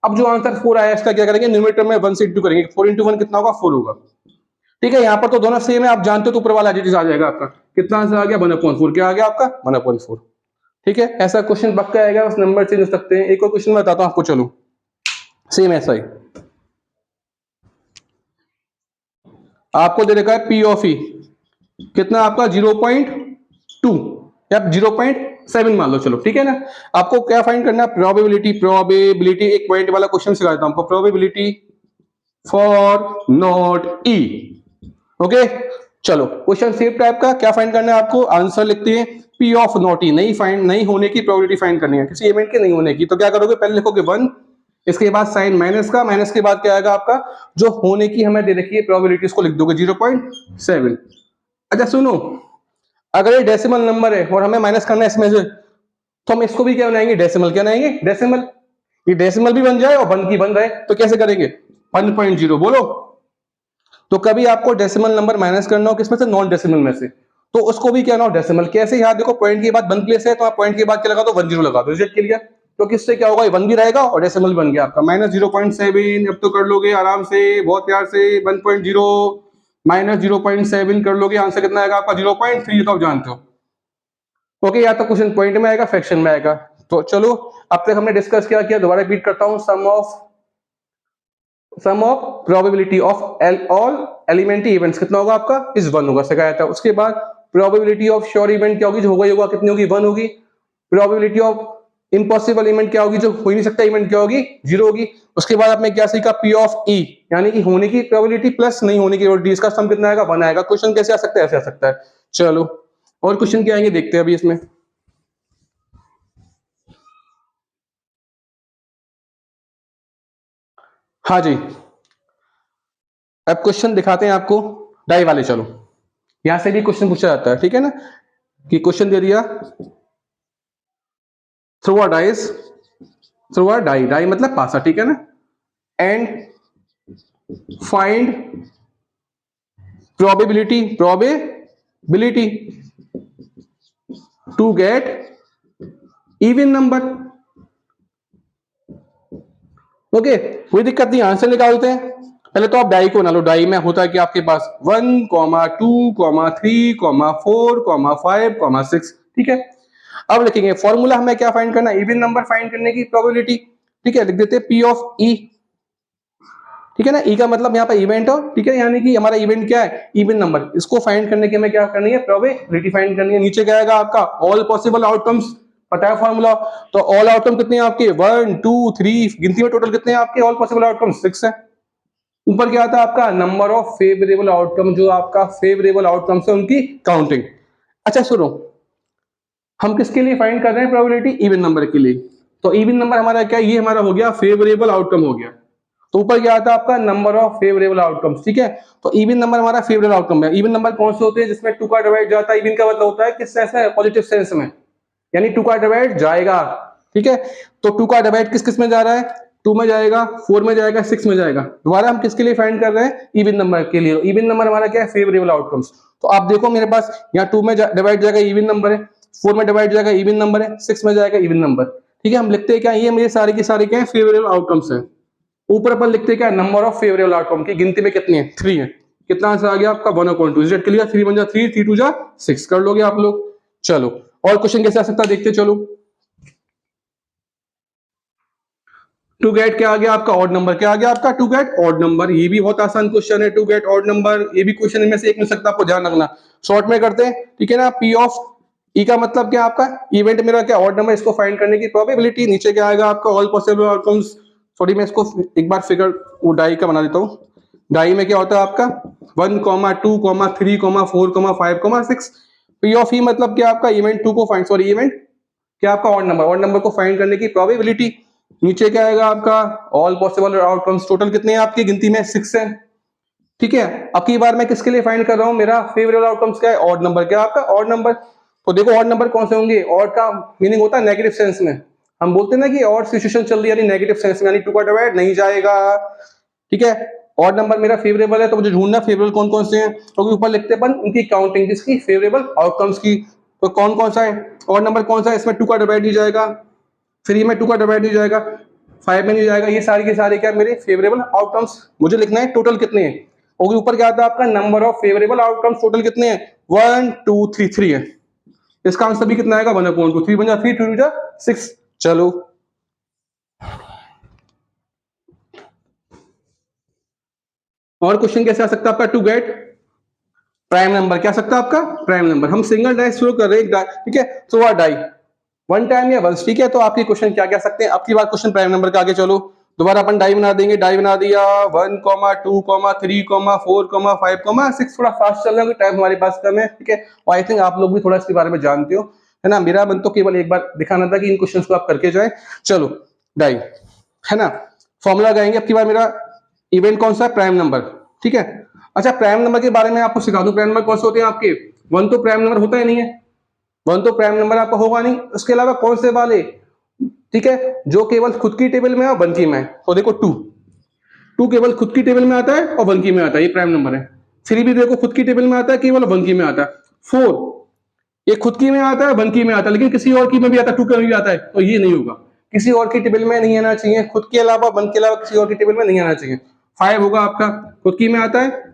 अब जो आंसर 4 आया इसका क्या करेंगे, न्यूमरेटर में 1 से इंटू करेंगे। 4 इंटू 1 कितना होगा, 4 होगा। ठीक है, यहाँ पर तो दोनों सेम है, आप जानते हो, तो ऊपर वाला एज इट इज आ जाएगा आपका। कितना आंसर आ गया, 1/4। क्या आ गया आपका, 1/4। ठीक है, ऐसा क्वेश्चन पक्का आएगा, बस नंबर चेंज हो सकते हैं। एक और क्वेश्चन बताता हूं आपको, चलो सेम ऐसा ही आपको दे रखा है, पी ऑफ ई कितना आपका 0.2 या 0.7 मान लो, चलो ठीक है ना। आपको क्या फाइंड करना है, प्रोबेबिलिटी। प्रोबेबिलिटी एक पॉइंट वाला क्वेश्चन सिखाता हूं आपको, probability for not E. Okay, चलो क्वेश्चन सेम टाइप का, क्या फाइंड करना है आपको, आंसर लिखते हैं पी ऑफ नॉट ई, नहीं होने की प्रोबेबिलिटी फाइंड करनी है, किसी इवेंट के नहीं होने की। तो क्या करोगे, पहले लिखोगे 1, इसके बाद साइन माइनस का, माइनस के बाद क्या आएगा आपका, जो होने की हमें दे रखी है प्रोबेबिलिटी, उसको लिख दोगे 0.7। अच्छा सुनो, अगर ये डेसिमल नंबर है और हमें माइनस करना है इसमें से, तो हम इसको भी क्या बनाएंगे, डेसिमल। क्या बनाएंगे, डेसिमल। ये डेसिमल भी बन जाए और 1 की बन रहे, तो कैसे करेंगे, 1.0 बोलो। तो कभी आपको डेसिमल नंबर माइनस करना हो किसमें से, नॉन डेसिमल में से, तो उसको भी क्या ना हो, डेसिमल। कैसे, यहाँ देखो पॉइंट के बाद 1 प्लेस है, तो आप पॉइंट के बाद क्या लगा दो, 10 लगा दो, रिजेक्ट किया। तो किससे क्या होगा, 1 भी रहेगा और डेसिमल बन गया आपका, -0.7। अब तो कर लोगे आराम से, बहुत प्यार से, 1.0 -0.7 कर लोगे, आंसर कितना आएगा आपका, 0.3। तो आप जानते हो। ओके, या तो क्वेश्चन पॉइंट में आएगा, फ्रैक्शन में आएगा। तो चलो, अब तक हमने डिस्कस क्या किया, दोबारा रिपीट करता हूं। Sum of probability of all elementary events कितना होगा आपका, इस 1 होगा, सिखाया था। उसके बाद प्रोबेबिलिटी ऑफ श्योर इवेंट क्या होगी, जो होगा ही होगा, कितनी होगी, 1 होगी। प्रोबेबिलिटी ऑफ इम्पॉसिबल इवेंट क्या होगी, जो हो ही नहीं सकता इवेंट, क्या होगी, 0 होगी। उसके बाद आपने क्या सीखा, पी ऑफ ई यानी कि होने की प्रोबेबिलिटी प्लस नहीं होने की प्रोबेबिलिटी, इसका सम कितना आएगा, 1 आएगा। क्वेश्चन कैसे आ सकता है, ऐसे आ सकता है। चलो और क्वेश्चन क्या आएंगे देखते हैं अभी इसमें। हाँ जी, अब क्वेश्चन दिखाते हैं आपको, डाई वाले। चलो यहां से भी क्वेश्चन पूछा जाता है, ठीक है ना, कि क्वेश्चन दे दिया, throw a dice, throw a die, die मतलब पासा, ठीक है ना, and find probability to get even number. Okay, कोई दिक्कत नहीं, आंसर निकालते हैं। पहले तो आप डाई को बना लो। डाई में होता है कि आपके पास 1, 2, 3, 4, 5, 6, ठीक है। अब लिखेंगे फॉर्मूला, हमें क्या फाइंड करना है, इवन नंबर फाइंड करने की प्रोबेबिलिटी। ठीक है, लिख देते हैं पी ऑफ ई। ठीक है ना, ई का मतलब यहाँ पर इवेंट हो, ठीक है, यानी कि हमारा इवेंट क्या है, इवन नंबर। इसको फाइंड करने की हमें क्या करनी है, प्रोबेबिलिटी फाइंड करनी है। नीचे क्या आएगा आपका, ऑल पॉसिबल आउटकम्स, पता है फॉर्मूला। तो ऑल आउटकम कितने हैं आपके, 1, 2, 3, गिनती में टोटल कितने हैं आपके ऑल पॉसिबल आउटकम, 6 है। ऊपर क्या आता है आपका, नंबर ऑफ फेवरेबल आउटकम, जो आपका फेवरेबल आउटकम्स है उनकी काउंटिंग। अच्छा सुनो, हम किसके लिए फाइंड कर रहे हैं प्रोबेबिलिटी, इवन नंबर के लिए। तो इवन नंबर हमारा क्या, ये हमारा हो गया फेवरेबल आउटकम हो गया। तो ऊपर क्या आता है आपका, नंबर ऑफ फेवरेबल आउटकम्स, ठीक है। तो इवन नंबर हमारा फेवरेबल आउटकम है। इवन नंबर कौन से होते हैं, जिसमें 2 का डिवाइड जाता है। इवन का मतलब होता है किस सेंस में, पॉजिटिव सेंस में, यानी 2 का डिवाइड जाएगा, ठीक है। तो 2 का डिवाइड किस किस में जा रहा है, 2 में जाएगा, 4 में जाएगा, 6 में जाएगा। दोबारा हम किसके लिए फाइंड कर रहे हैं, इवन नंबर के लिए। इवन नंबर हमारा क्या है, फेवरेबल आउटकम्स। तो आप देखो मेरे पास यहाँ 2 में डिवाइड जाएगा, इवन नंबर है। 4 में डिवाइड जाएगा, इवन नंबर है। 6 में जाएगा, इवन नंबर, ठीक है। हम लिखते हैं क्या, ये मेरे सारे के सारे क्या है, फेवरेबल आउटकम्स है। ऊपर अपन लिखते हैं क्या, नंबर ऑफ फेवरेबल आउटकम की गिनती में कितनी है, 3 है। कितना आंसर आ गया आपका, 1/2। रिजल्ट के लिए 3 1 जा 3, 3 2 जा 6 कर लोगे आप लोग। चलो और क्वेश्चन कैसे आ सकता है देखते चलो। टू गेट क्या आ गया आपका ऑड नंबर, क्या आ गया आपका टू गेट ऑड नंबर। ये भी बहुत आसान क्वेश्चन है, टू गेट ऑड नंबर। ये भी क्वेश्चन इनमें से एक मिल सकता है, आपको ध्यान रखना। शॉर्ट में करते हैं, ठीक है ना। पी ऑफ ई का मतलब क्या आपका इवेंट मेरा क्या ऑड नंबर, इसको फाइंड करने की प्रोबेबिलिटी। नीचे क्या आएगा आपका ऑल पॉसिबल आउटकम्स। सॉरी मैं इसको एक बार फिगर वो डाई का बना देता हूँ। डाई में क्या होता है आपका 1, 2, 3, 4, 5, 6। पी ऑफ ई मतलब क्या आपका इवेंट टू को फाइंड, सॉरी इवेंट क्या आपका ऑड नंबर, ऑड नंबर को फाइंड करने की प्रोबेबिलिटी। नीचे क्या आएगा आपका ऑल पॉसिबल आउटकम्स। टोटल कितने हैं आपकी गिनती में 6 है, ठीक है। अब की बार मैं किसके लिए फाइंड कर रहा हूं, मेरा फेवरेबल आउटकम्स क्या है, ऑड नंबर, क्या आपका ऑड नंबर। तो देखो ऑड नंबर कौन से होंगे, ऑड का मीनिंग होता है नेगेटिव सेंस में। हम बोलते हैं ना कि ऑड सिचुएशन चल रही है यानी नेगेटिव सेंस में, यानी टू का डिवाइड नहीं जाएगा, ठीक है। ऑड नंबर मेरा फेवरेबल है तो मुझे ढूंढना फेवरेबल कौन कौन से हैं, तो ऊपर लिखते हैं अपन उनकी काउंटिंग, जिसकी फेवरेबल आउटकम्स की। तो कौन कौन सा है ऑड नंबर, कौन सा है, इसमें टू का डिवाइड नहीं जाएगा, 3 में 2 का डिवाइड नहीं जाएगा, 5 में नहीं जाएगा। ये सारे के सारे क्या मेरे फेवरेबल आउटकम्स। मुझे लिखना है टोटल कितने हैं, और ऊपर क्या आता है आपका number of favourable outcomes. Total कितने हैं 1 2 3 3 है। इसका आंसर भी कितना आएगा 1/2, 3 बन जा 3, 2 जा 6। चलो और क्वेश्चन कैसे आ सकता है आपका, टू गेट प्राइम नंबर, क्या सकता है आपका प्राइम नंबर। हम सिंगल डाई शुरू कर रहे हैं, ठीक है। तो वह डाई वन टाइम या वंस, ठीक है। तो आपके क्वेश्चन क्या क्या सकते हैं, अब की बार क्वेश्चन प्राइम नंबर के आगे चलो। दोबारा अपन डाई बना देंगे, डाई बना दिया 1, 2, 3, 4, 5, 6। थोड़ा फास्ट चल रहा है, टाइम हमारे पास कम है, ठीक है। और आई थिंक आप लोग भी थोड़ा इसके बारे में जानते हो, है ना। मेरा मन तो केवल एक बार दिखाना था कि इन क्वेश्चन को आप करके जाए। चलो डाई, है ना। फॉर्मूला लगाएंगे अब की बार। मेरा इवेंट कौन सा है, प्राइम नंबर, ठीक है। अच्छा प्राइम नंबर के बारे में आपको सिखा दूं, प्राइम नंबर कौन से होते हैं आपके। वन तो प्राइम नंबर होता ही नहीं है, वन तो प्राइम नंबर आपका होगा नहीं। उसके अलावा कौन से वाले, ठीक है, जो केवल खुद की टेबल में है और वन की में है। तो देखो टू, टू केवल खुद की टेबल में आता है और वन की में आता है, ये प्राइम नंबर है। थ्री भी देखो खुद की टेबल में आता है, केवल वन की में आता है। फोर ये खुद की में आता है, वन की में आता है, लेकिन किसी और की में भी आता है, टू के में भी आता है, तो ये नहीं होगा। किसी और की टेबल में नहीं आना चाहिए, खुद के अलावा वन के अलावा किसी और की टेबल में नहीं आना चाहिए। फाइव होगा आपका, खुद की में आता है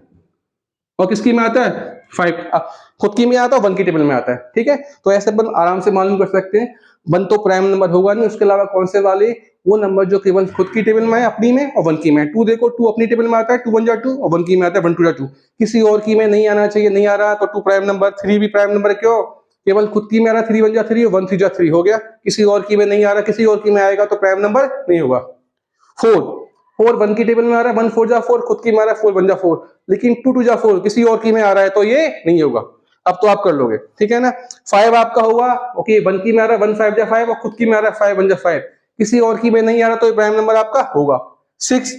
और किसकी में आता है, फाइव खुद की में आता है, वन की टेबल में आता है, ठीक है। तो ऐसे अपन आराम से मालूम कर सकते हैं वन तो प्राइम नंबर होगा नहीं। उसके अलावा कौन से वाले, वो नंबर जो केवल खुद की टेबल में है अपनी में और वन की में। टू देखो टू अपनी टेबल में आता है, 2 1 जा 2, और वन की में आता है 1 2 जा 2। किसी और की में नहीं आना चाहिए, नहीं आ रहा तो टू प्राइम नंबर। थ्री भी प्राइम नंबर, क्यों, केवल खुद की में आ रहा, 3 1 जा 3 और 1 3 जा 3 हो गया। किसी और की में नहीं आ रहा, किसी और की में आएगा तो प्राइम नंबर नहीं होगा। फोर, फोर वन की टेबल में आ रहा है, 1 4 जा 4, खुद की में आ रहा है 4 1 जा 4, लेकिन 2 2 जा 4 किसी और की में आ रहा है तो ये नहीं होगा। अब तो आप कर लोगे, ठीक है ना। फाइव आपका होगा, ओके, वन की में आ रहा है 1 5 जा 5 और खुद की में आ रहा है 5 1 जा 5, किसी और की में नहीं आ रहा तो ये प्राइम नंबर आपका होगा। सिक्स,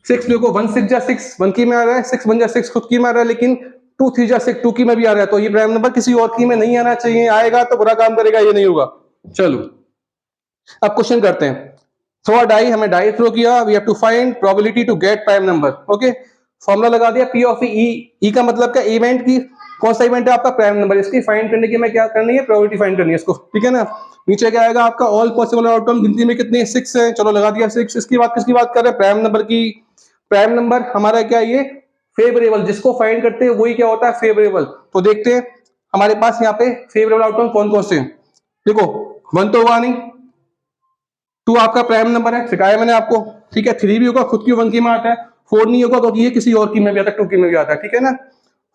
सिक्स देखो 1 6 जा 6, वन की में आ रहा है, 6 1 जा 6 खुद की में आ रहा है, लेकिन 2 3 जा 6 टू की में भी आ रहा है, तो ये प्राइम नंबर किसी और की में नहीं आना चाहिए। आएगा तो बुरा काम करेगा, ये नहीं होगा। चलो अब क्वेश्चन करते हैं। थ्रो डाई, हमें डाई थ्रो किया, we have to find probability to get prime number, okay. Formula लगा दिया पी ऑफ ई, ई का मतलब क्या, इवेंट की कौन सा इवेंट है आपका प्राइम नंबर, इसकी फाइंड करने की मैं क्या करनी है, प्रोबेबिलिटी फाइंड करनी है इसको, ठीक है ना। नीचे क्या आएगा आपका ऑल पॉसिबल आउटकम, गिनती में कितने 6 है, चलो लगा दिया 6। इसकी बात किसकी बात कर रहे हैं, प्राइम नंबर की। प्राइम नंबर हमारा क्या, ये फेवरेबल, जिसको फाइंड करते हैं वही क्या होता है, फेवरेबल। तो देखते हैं हमारे पास यहाँ पे फेवरेबल आउटकम कौन कौन से हैं। देखो वन तो हुआ नहीं, टू आपका प्राइम नंबर है, सिखाया मैंने आपको, ठीक है। थ्री भी होगा, खुद की वन की में आता है। फोर नहीं होगा क्योंकि ये किसी और की में भी आता है, टू की में भी आता है, ठीक है ना।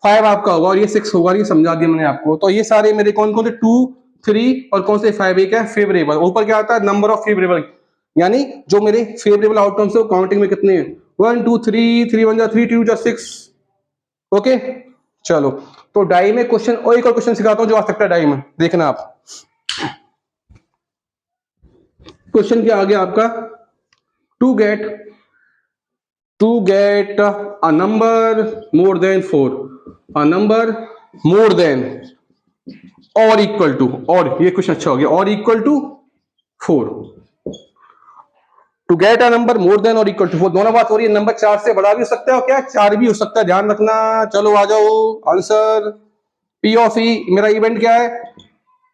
फाइव आपका होगा और ये 6 होगा, ये समझा दिया मैंने आपको। तो ये सारे मेरे कौन कौन से, 2 3 और कौन से 5, एक है फेवरेबल। ऊपर क्या आता है, नंबर ऑफ फेवरेबल, यानी जो मेरे फेवरेबल आउटकम्स है काउंटिंग में कितने हैं, 1 2 3, 3 1 जा 3, 2 जा 6, ओके। चलो तो डाई में क्वेश्चन, और एक और क्वेश्चन सिखाता हूं जो आ सकता है डाई में, देखना आप। क्वेश्चन क्या आ गया आपका, to get a number more than 4, a number more than और इक्वल टू, और ये क्वेश्चन अच्छा हो गया, और equal to 4। To get a number more than और इक्वल टू 4, दोनों बात हो रही है। नंबर 4 से बड़ा भी हो सकता है और क्या 4 भी हो सकता है, ध्यान रखना। चलो आ जाओ आंसर, पी ऑफ ई मेरा इवेंट क्या है,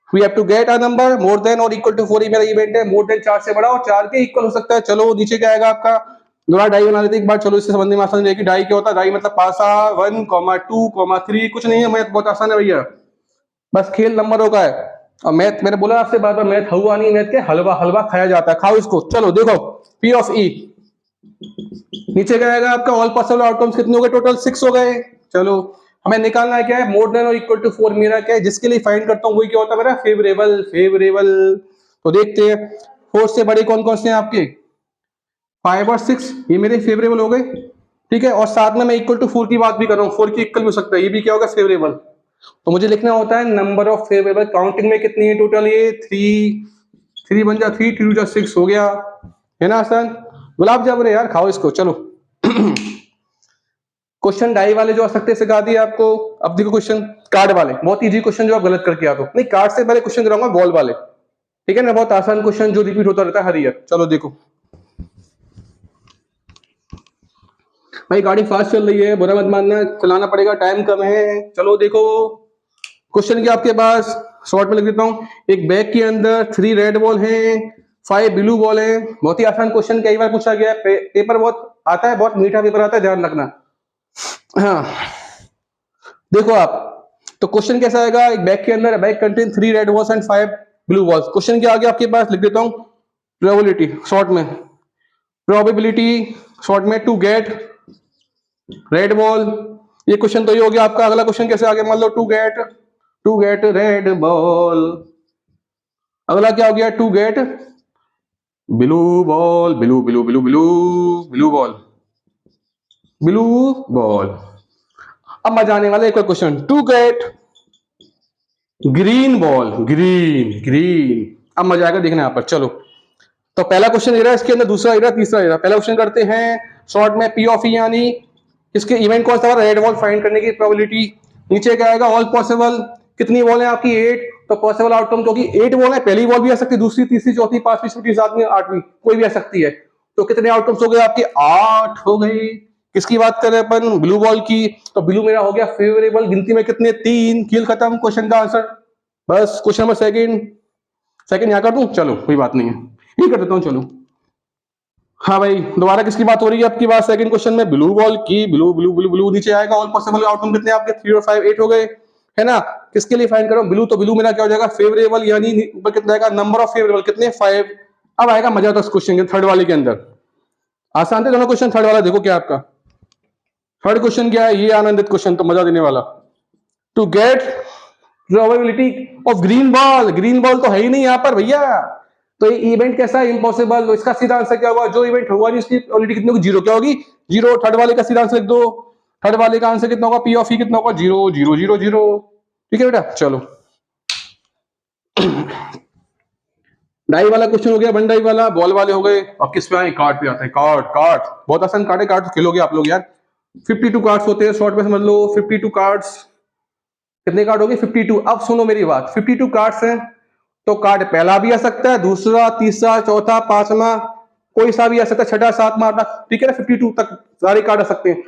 we have to get a number more than और इक्वल टू 4, ये मेरा इवेंट है। मोर देन 4 से बड़ा और 4 के इक्वल हो सकता है। चलो नीचे क्या आएगा आपका, दोबारा डाई बना लेते एक बार। चलो इससे संबंधी में आसान रहेगी। डाई क्या होता है, डाई मतलब पासा 1 2 3, कुछ नहीं है, मैथ बहुत आसान है भैया, बस खेल नंबरों का है। और मैथ मैंने बोला आपसे बार बार, मैथ हुआ नहीं, मैथ के हलवा, हलवा खाया जाता है, खाओ इसको। चलो देखो पी ऑफ ई, नीचे क्या आएगा आपका ऑल पॉसिबल आउटकम्स कितने हो गए, टोटल 6 हो गए। चलो हमें निकालना है क्या है, मोर देन और इक्वल टू 4 मेरा क्या है, जिसके लिए फाइंड करता हूँ वही क्या होता है मेरा फेवरेबल, फेवरेबल। तो देखते हैं 4 से बड़े कौन कौन से हैं आपके, 5 और 6, ये मेरे फेवरेबल हो गए, ठीक है। और साथ में मैं इक्वल टू 4 की बात भी कर रहा हूँ, 4 की इक्वल भी हो सकता है, ये भी क्या होगा फेवरेबल। तो मुझे लिखना होता है नंबर ऑफ फेवरेबल, काउंटिंग में कितनी है टोटल, ये 3 बन जा, 3 2 जा 6 हो गया, है ना आसान। गुलाब जामुन है यार, खाओ इसको। चलो क्वेश्चन डाई वाले जो आ सकते हैं सिखा दिए आपको। अब देखो क्वेश्चन कार्ड वाले, बहुत इजी क्वेश्चन जो आप गलत करके आ दो, नहीं कार्ड से पहले क्वेश्चन कराऊंगा बॉल वाले, ठीक है ना, बहुत आसान क्वेश्चन जो रिपीट होता रहता है हर ईयर। चलो देखो भाई, गाड़ी फास्ट चल रही है, बुरा मत मानना, चलाना पड़ेगा, टाइम कम है। चलो देखो क्वेश्चन क्या आपके पास, शॉर्ट में लिख देता हूँ। एक बैग के अंदर 3 रेड बॉल है, 5 ब्लू बॉल है। बहुत ही आसान क्वेश्चन, कई बार पूछा गया है, पेपर बहुत आता है, बहुत मीठा पेपर आता है, ध्यान रखना। हाँ देखो आप, तो क्वेश्चन कैसा आएगा, एक बैग के अंदर, bag contain 3 red balls and 5 blue balls. Question क्या आ गया आपके पास, लिख देता हूँ प्रोबेबिलिटी शॉर्ट में, प्रोबेबिलिटी शॉर्ट में टू गेट रेड बॉल। ये क्वेश्चन तो ये हो गया आपका। अगला क्वेश्चन कैसे आ गया, मान लो टू गेट रेड बॉल। अगला क्या हो गया, to get blue ball, blue blue blue blue blue ball, blue ball. अब मजा आने वाला एक और question, to get green ball, green green. अब मजा आएगा देखना यहाँ पर। चलो तो पहला क्वेश्चन ये रहा, इसके अंदर दूसरा ये रहा, तीसरा ये रहा। पहला क्वेश्चन करते हैं शॉर्ट में, पी ऑफ ई यानी इसके इवेंट कौन सा, रेड बॉल फाइंड करने की प्रोबेबिलिटी। नीचे क्या आएगा, ऑल पॉसिबल, कितनी बॉल है आपकी 8, तो पॉसिबल आउटकम क्योंकि 8 बॉल है, पहली बॉल भी आ सकती है, दूसरी तीसरी चौथी पांचवी छठी सातवीं आठवीं कोई भी आ सकती है। तो कितने आउटकम्स हो गए आपके, 8 हो गए। किसकी बात कर रहे हैं अपन, ब्लू बॉल की। तो ब्लू मेरा हो गया फेवरेबल, गिनती में कितने, 3, खेल खत्म, क्वेश्चन का आंसर। बस क्वेश्चन नंबर सेकंड यहां कर दूं, चलो कोई बात नहीं है, ये कर देता हूं। चलो हाँ भाई, दोबारा किसकी बात हो रही है आपकी बात, सेकंड क्वेश्चन में ब्लू बॉल की, ब्लू ब्लू ब्लू ब्लू। नीचे आएगा ऑल पॉसिबल आउटकम कितने आपके, 3 और 5 8 हो गए, है ना। किसके लिए फाइंड करो, ब्लू, तो ब्लू मेरा क्या हो जाएगा फेवरेबल, यानी ऊपर कितना आएगा, नंबर ऑफ फेवरेबल कितने, 5। अब आएगा मजा तो इस क्वेश्चन के थर्ड वाले के अंदर। आसान थे दोनों क्वेश्चन, थर्ड वाला देखो क्या आपका थर्ड क्वेश्चन क्या है, ये आनंदित क्वेश्चन तो मजा देने वाला। To get probability of green ball, green ball तो है ही नहीं यहाँ पर भैया, तो ये इवेंट कैसा है, इम्पॉसिबल। तो इसका सीधा आंसर क्या होगा, जो इवेंट होगा नहीं उसकी प्रोबेबिलिटी कितनी होगी, जीरो। क्या होगी, जीरो। थर्ड वाले का सीधा आंसर लिख दो, थर्ड वाले का आंसर कितना होगा, पी ऑफ ई कितना होगा, जीरो जीरो जीरो जीरो। ठीक है बेटा, चलो डाई वाला क्वेश्चन हो गया, वन डाई वाला, बॉल वाले हो गए। अब किस पे आए, कार्ड पे आते हैं। कार्ड, कार्ड बहुत आसान कार्ड है, कार्ड खेलोगे आप लोग यार। 52 कार्ड्स होते हैं, शॉर्ट में समझ लो 52 कार्ड्स। कितने कार्ड हो गए, 52। अब सुनो मेरी बात, 52 कार्ड्स हैं, तो कार्ड पहला भी आ सकता है, दूसरा, तीसरा, चौथा, पांचवा, कोई सा भी आ सकता है, छठा, सातवां, आठवां, ठीक है ना। 52 तक सारे कार्ड आ सकते हैं।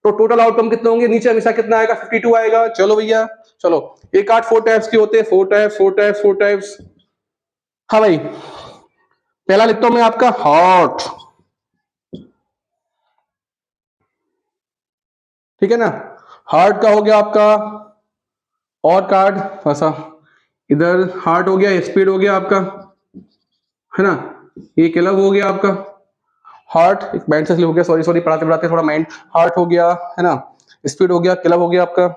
तो टोटल आउटकम कितने होंगे, नीचे हमेशा कितना आएगा, 52 आएगा। चलो भैया, चलो ये कार्ड 4 टाइप्स के होते हैं, 4 टाइप्स 4 टाइप्स 4 टाइप्स। हाँ भाई, पहला लिखता हूं मैं आपका हार्ट, ठीक है ना। हार्ट का हो गया आपका, और कार्ड ऐसा, इधर हार्ट हो गया, स्पीड हो गया आपका, है ना। ये क्लब हो गया आपका, हार्ट एक बैंड से स्लिप हो गया, सॉरी सॉरी पढ़ाते पढ़ाते थोड़ा माइंड, हार्ट हो गया, है ना। स्पीड हो गया, क्लब हो गया आपका,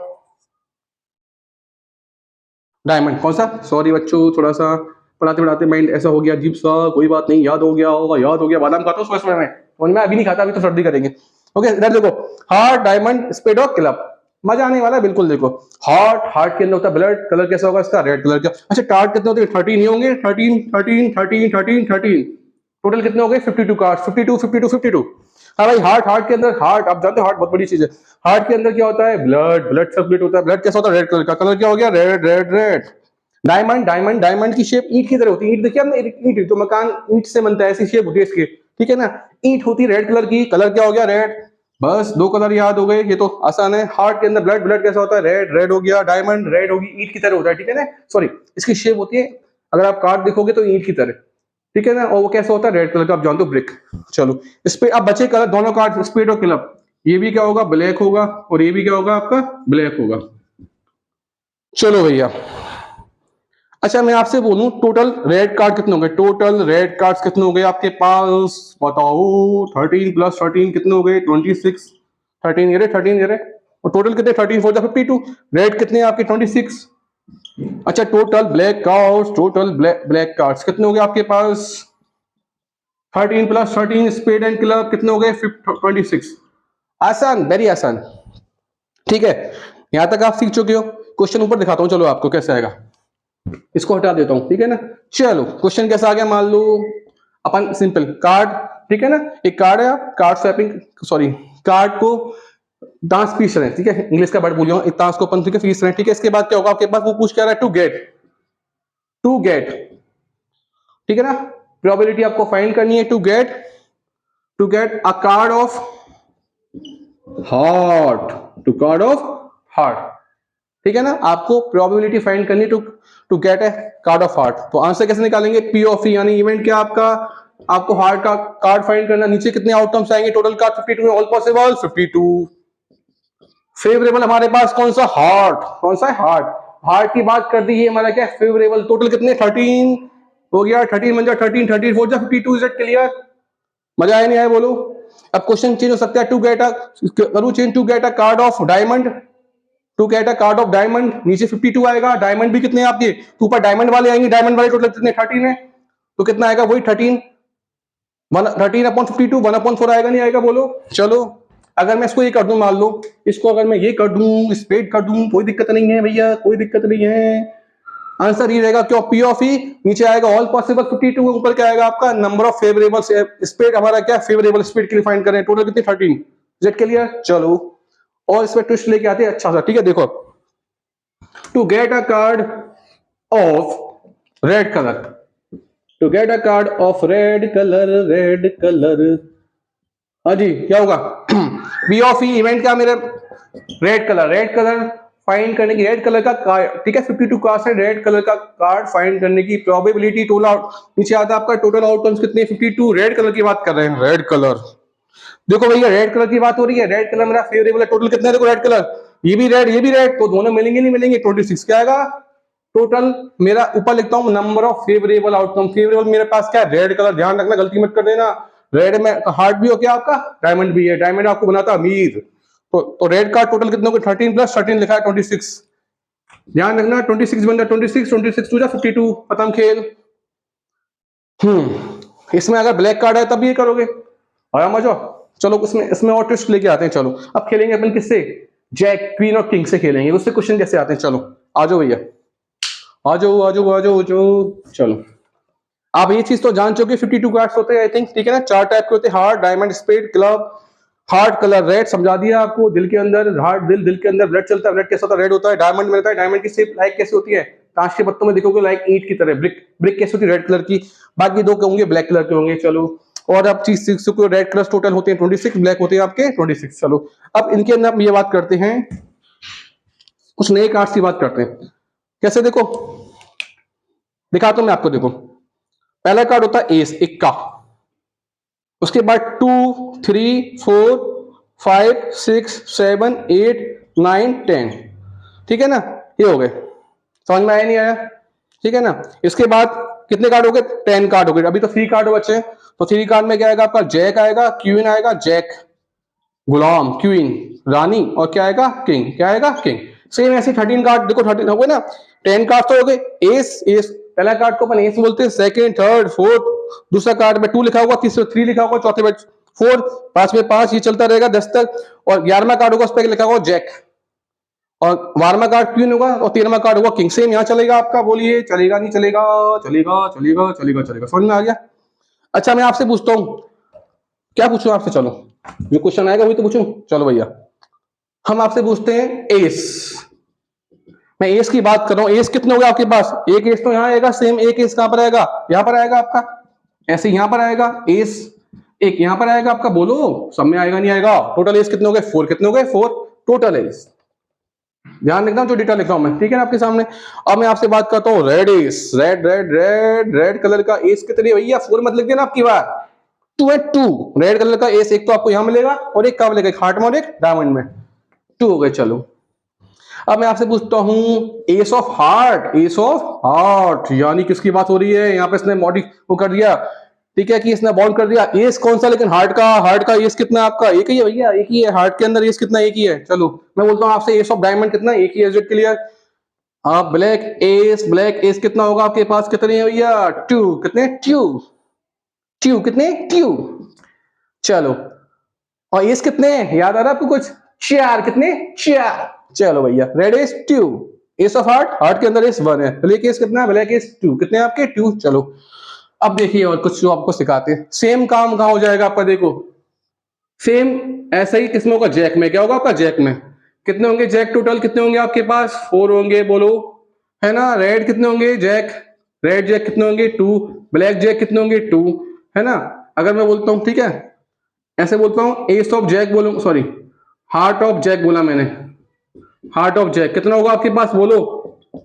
डायमंड कौन सा, सॉरी बच्चों थोड़ा सा पढ़ाते पढ़ाते माइंड ऐसा हो गया अजीब सा, कोई बात नहीं, याद हो गया होगा, याद हो गया। बादाम खाता हूँ सुबह सुबह में, समझ में, अभी नहीं खाता, अभी तो सर्दी करेंगे। ओके इधर देखो, हार्ट, डायमंड, स्पीड और क्लब, मजा आने वाला है बिल्कुल। देखो हार्ट, हार्ट के अंदर होता है ब्लड, कलर कैसा होगा इसका, रेड कलर का। अच्छा कार्ड कितने होते हैं, 13 ही होंगे, 13 13 13 13 13, टोटल कितने हो गए, 52 कार्ड, 52 52 52। हाँ भाई, हार्ट, हार्ट के अंदर, हार्ट आप जानते हो हार्ट बहुत बड़ी चीज है। हार्ट के अंदर क्या होता है, ब्लड, ब्लड सर्कुलेट होता है। ब्लड कैसा होता है, रेड कलर का, कलर क्या हो गया, red red red. Diamond, diamond, diamond की शेप ईंट की तरह होती है। ईंट देखिए आपने, ईंट, तो मकान ईंट से बनता है, ऐसी शेप होती है इसकी, ठीक है ना। ईंट होती है रेड कलर की, कलर क्या हो गया, रेड। बस 2 कलर याद हो गए, ये तो आसान है। हार्ट के अंदर ब्लड, ब्लड कैसा होता है, रेड, रेड हो गया। डायमंड, रेड होगी, ईंट की तरह होता है, ठीक है ना, सॉरी इसकी शेप होती है, अगर आप कार्ड देखोगे तो ईंट की तरह, ठीक है ना। और वो कैसा होता है, रेड कलर का, आप जानते हो ब्रिक। चलो इस पे अब बचे कलर, दोनों कार्ड, स्पीड और क्लब। ये भी क्या होगा, ब्लैक होगा, और ये भी क्या होगा आपका, ब्लैक होगा। चलो भैया, अच्छा मैं आपसे बोलूं टोटल रेड कार्ड कितने हो गए, टोटल रेड कार्ड्स कितने हो गए आपके पास बताओ। 13 + 13 कितने हो गए 26, 13 ये रहे 13 ये रहे, और टोटल कितने 13 4 52, रेड कितने आपके 26। अच्छा total black cards, total black cards कितने हो गए आपके पास 13 + 13 स्पेड एंड क्लब कितने हो गए 26। आसान, वेरी आसान। ठीक है, यहां तक आप सीख चुके हो। क्वेश्चन ऊपर दिखाता हूं, चलो आपको कैसे आएगा, इसको हटा देता हूं, ठीक है ना। चलो क्वेश्चन कैसा आ गया, मान लो अपन सिंपल कार्ड, ठीक है ना, एक कार्ड है, आप कार्ड स्वैपिंग, सॉरी कार्ड को दांस पीस रहे हैं, ठीक है, इंग्लिश का वर्ड भूल गया, दांस को अपन ठीक है पीस रहे हैं, ठीक है। इसके बाद क्या होगा आपके पास, वो पूछ क्या रहा है, टू गेट, ठीक है ना, प्रोबेबिलिटी आपको फाइंड करनी है, to get a card of heart, to card of heart, ठीक है ना, आपको प्रोबेबिलिटी फाइंड करनी to get a card of heart. तो आंसर कैसे निकालेंगे, पी ऑफ ई, यानी इवेंट क्या आपका, आपको हार्ट का कार्ड फाइंड करना, नीचे कितने आउटकम्स आएंगे, टोटल कार्ड 52 है, ऑल पॉसिबल 52, फेवरेबल हमारे पास कौन सा, हार्ट, कौन सा है, हार्ट, हार्ट की बात कर दी, ये हमारा क्या फेवरेबल, टोटल कितने 13 हो गया, 13 बन जा 13, 13 4 जा 52, इज इट क्लियर, मजा आया नहीं आया बोलो। अब क्वेश्चन चेंज हो सकता है, टू गेट अ, करूं change, to get a card of diamond, to get a card of diamond, नीचे 52 आएगा, डायमंड भी कितने आपके, तो ऊपर डायमंड वाले आएंगे, डायमंड वाले टोटल कितने 13 है, तो कितना आएगा वही 13, 13/52, 1/4 आएगा नहीं आएगा बोलो। चलो अगर मैं इसको ये कर दूं, मान लो इसको अगर मैं ये कर दूं, स्प्रेड कर दूं, कोई दिक्कत नहीं है भैया, कोई दिक्कत नहीं है, आंसर ये रहेगा, क्यों, पी ऑफ ई, नीचे आएगा ऑल पॉसिबल 52, ऊपर क्या आएगा आपका नंबर ऑफ फेवरेबल स्प्रेड, हमारा क्या फेवरेबल स्प्रेड के लिए फाइंड करें, टोटल कितनी 13, जेड के लिए। चलो और इसमें ट्विस्ट लेके आते हैं अच्छा सा, ठीक है, देखो, to get a card of red colour, to get a card of red colour, red colour, हाँ जी क्या होगा, बी ऑफ ई इवेंट क्या मेरे, red colour, red colour find करने की, रेड कलर का कार्ड, ठीक है, 52 कार्ड है, रेड कलर का कार्ड फाइंड करने की प्रोबेबिलिटी, टोटल आउट, नीचे आता है आपका टोटल आउटकम्स कितने 52, रेड कलर की बात कर रहे हैं, रेड कलर, देखो भैया रेड कलर की बात हो रही है, रेड कलर मेरा फेवरेबल है, टोटल कितना है देखो, रेड कलर, ये भी रेड ये भी रेड, तो दोनों मिलेंगे नहीं मिलेंगे, 26 क्या आएगा टोटल, मेरा ऊपर लिखता हूं number of favourable outcome, favourable मेरे पास क्या है, रेड कलर, ध्यान रखना गलती मत कर देना, रेड में हार्ट भी हो क्या आपका, डायमंड भी है, डायमंड आपको बनाता अमीर, तो रेड का टोटल कितने को 13 + 13 लिखा है 26, ध्यान रखना 26 बन जाए 26, 26 2 जा 52, खत्म खेल। इसमें अगर ब्लैक कार्ड है तब ये करोगे, आया मजा। चलो इसमें इसमें और ट्विस्ट लेके आते हैं, चलो अब खेलेंगे अपन किससे, जैक क्वीन और किंग से खेलेंगे, उससे क्वेश्चन कैसे आते हैं, चलो आ जाओ भैया, आ जाओ आ जाओ आ जाओ जो, चलो आप ये चीज तो जान चुके 52 कार्ड्स होते हैं आई थिंक, ठीक है ना, चार टाइप के होते हैं, heart, diamond, spade, club, heart colour red समझा दिया आपको, दिल के अंदर हार्ट, दिल के अंदर ब्लड चलता है, ब्लड कैसा होता है, रेड होता है, डायमंड में रहता है, डायमंड की शेप लाइक कैसे होती है, कांच के पत्तों में देखोगे लाइक ईंट की तरह, ब्रिक, ब्रिक कैसे होती है, रेड कलर की, बाकी दो होंगे ब्लैक कलर के होंगे। चलो और अब चीज सीख सको, रेड कलर टोटल होते हैं 26, ब्लैक होते हैं आपके 26। चलो अब इनके अंदर हम ये बात करते हैं, कुछ नए कार्ड्स की बात करते हैं, कैसे देखो दिखाता हूं मैं आपको, देखो पहला कार्ड होता है एस, इक्का, उसके बाद 2 3 4 5 6 7 8 9 10, ठीक है ना, ये हो गए, समझ में आया नहीं आया, ठीक है ना। इसके बाद कितने कार्ड हो गए, 10 कार्ड हो गए, अभी तो 3 कार्ड बचे हैं, तो 3 कार्ड में क्या आएगा आपका, जैक आएगा, क्वीन आएगा, जैक गुलाम, क्वीन रानी, और क्या आएगा किंग, क्या आएगा किंग। सेम ऐसे 13 कार्ड देखो, 13 हो गए ना, 10 कार्ड तो हो गए, एस एस पहला कार्ड को अपन एस बोलते हैं, सेकंड थर्ड फोर्थ, दूसरा कार्ड में 2 लिखा होगा, तीसरे 3 लिखा होगा, चौथे में 4, पांचवें 5, ये चलता रहेगा 10 तक, और 11वां कार्ड होगा उस पर लिखा होगा जैक, और 12वां कार्ड क्वीन होगा, और 13वां कार्ड होगा किंग। सेम यहाँ चलेगा आपका, बोलिए चलेगा नहीं चलेगा, चलेगा चलेगा चलेगा चलेगा, समझ में आ गया। अच्छा मैं आपसे पूछता हूँ, क्या पूछूं आपसे, चलो जो क्वेश्चन आएगा वही तो पूछूं, चलो भैया हम आपसे पूछते हैं एस, मैं एस की बात कर रहा हूं, एस कितने हो गए आपके पास, एक एस तो यहाँ आएगा, सेम एक एस कहां पर आएगा, यहां पर आएगा आपका, ऐसे यहां पर आएगा एस, एक यहां पर आएगा आपका, बोलो सब में आएगा नहीं आएगा, टोटल एस कितने हो गए 4, कितने हो गए 4 टोटल एस, ध्यान रखना जो डेटा लिख रहा हूं मैं, ठीक है ना आपके सामने। अब मैं आपसे बात करता हूं red S, red red red red colour का एस कितने भैया, 4 मत लिख देना आपकी बात, 2 है 2, रेड कलर का एस एक तो आपको यहां मिलेगा, और एक कहां मिलेगा, एक हार्ट में और एक डायमंड में, 2 हो गए। चलो अब मैं आपसे पूछता हूं, S of heart, S of heart यानी किसकी बात हो रही है? यहाँ पे इसने मॉडि वो कर दिया, ठीक है, कि इसने बॉन्ड कर दिया एस कौन सा, लेकिन हार्ट का एस कितना आपका? एक ही है भैया, एक ही है। हार्ट के अंदर एस कितना? एक ही है। चलो मैं बोलता हूँ आपसे, एस ऑफ डायमंड कितना? एक ही है। Is it clear? आप ब्लैक एस कितना होगा आपके पास? कितने है भैया? टू। कितने? टू। टू कितने? टू। चलो, और एस कितने? याद आ रहा है आपको कुछ? चार। कितने? चार। चलो भैया, red is two. Ace of heart के अंदर इस वन है। ब्लैक इज कितना? Black is two. कितने आपके? टू। चलो अब देखिए और कुछ जो आपको सिखाते हैं। सेम काम कहां हो जाएगा आपका? देखो सेम ऐसा ही किस्मों का जैक में। क्या होगा आपका? जैक में कितने होंगे? जैक टोटल कितने होंगे आपके पास? 4 होंगे, बोलो, है ना। रेड कितने होंगे? जैक, रेड जैक कितने होंगे? 2। ब्लैक जैक कितने होंगे? 2, है ना। अगर मैं बोलता हूं, ठीक है, ऐसे बोलता हूं, एस ऑफ जैक बोलूं, सॉरी, हार्ट ऑफ जैक बोला मैंने। हार्ट ऑफ जैक कितना होगा आपके पास? बोलो।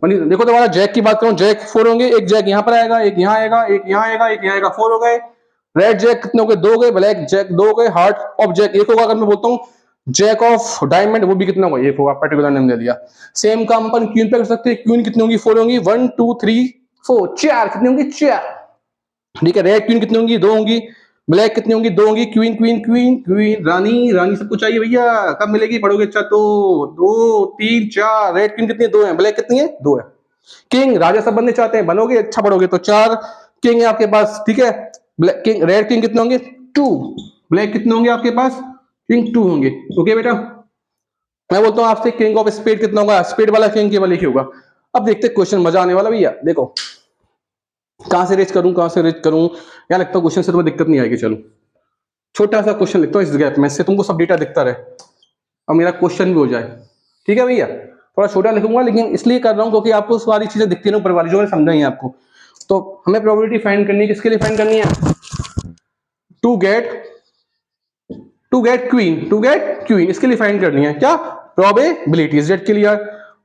देखो दोबारा जैक की बात करूं, जैक 4 होंगे। एक जैक यहां पर आएगा, एक यहां आएगा, एक यहां आएगा, एक यहां आएगा। 4 हो गए। रेड जैक कितने हो गए? 2 गए। ब्लैक जैक 2 गए। हार्ट ऑफ जैक 1 होगा। अगर मैं बोलता हूं जैक ऑफ डायमंड, वो भी कितना होगा? 1 होगा। पर्टिकुलर नेम दे दिया। सेम काम अपन क्वीन पे कर सकते हैं। क्वीन कितनी होंगी? 4 होंगी। 1 2 3 4, 4 कितनी होंगी? 4। ठीक है। रेड क्वीन कितनी होंगी? 2 होंगी। ब्लैक कितनी होंगी? 2 होंगी। क्वीन क्वीन क्वीन क्वीन रानी, रानी सबको चाहिए भैया। कब मिलेगी? पढ़ोगे अच्छा तो। 2 3 4। रेड क्वीन कितनी है? 2 है। ब्लैक कितनी है? 2 है। किंग, राजा सब बनने चाहते हैं, बनोगे अच्छा पढ़ोगे तो 4 किंग है आपके पास। ठीक है। ब्लैक किंग, रेड किंग कितने होंगे? 2। ब्लैक कितने होंगे आपके पास? किंग 2 होंगे। ओके बेटा, मैं बोलता हूं आपसे किंग ऑफ स्पेड कितना होगा? स्पेड वाला किंग केवल एक ही होगा। अब देखते हैं क्वेश्चन, मजा आने वाला भैया। देखो कहां से रेज करूं, कहां से रेज करूं, क्या लगता है क्वेश्चन से तुम्हें दिक्कत नहीं आएगी। चलो छोटा सा क्वेश्चन लिखता हूं इस गैप में, इससे तुमको सब डेटा दिखता रहे और मेरा क्वेश्चन भी हो जाए। ठीक है भैया, थोड़ा छोटा लिखूंगा लेकिन इसलिए कर रहा हूं क्योंकि आपको सारी चीजें दिखती है ना ऊपर वाली, जो मैंने समझाई है आपको। तो हमें प्रोबेबिलिटी फाइंड करनी है, किसके लिए फाइंड करनी है? टू गेट क्वीन, इसके लिए फाइंड करनी है। क्या? प्रोबेबिलिटी। Is that clear?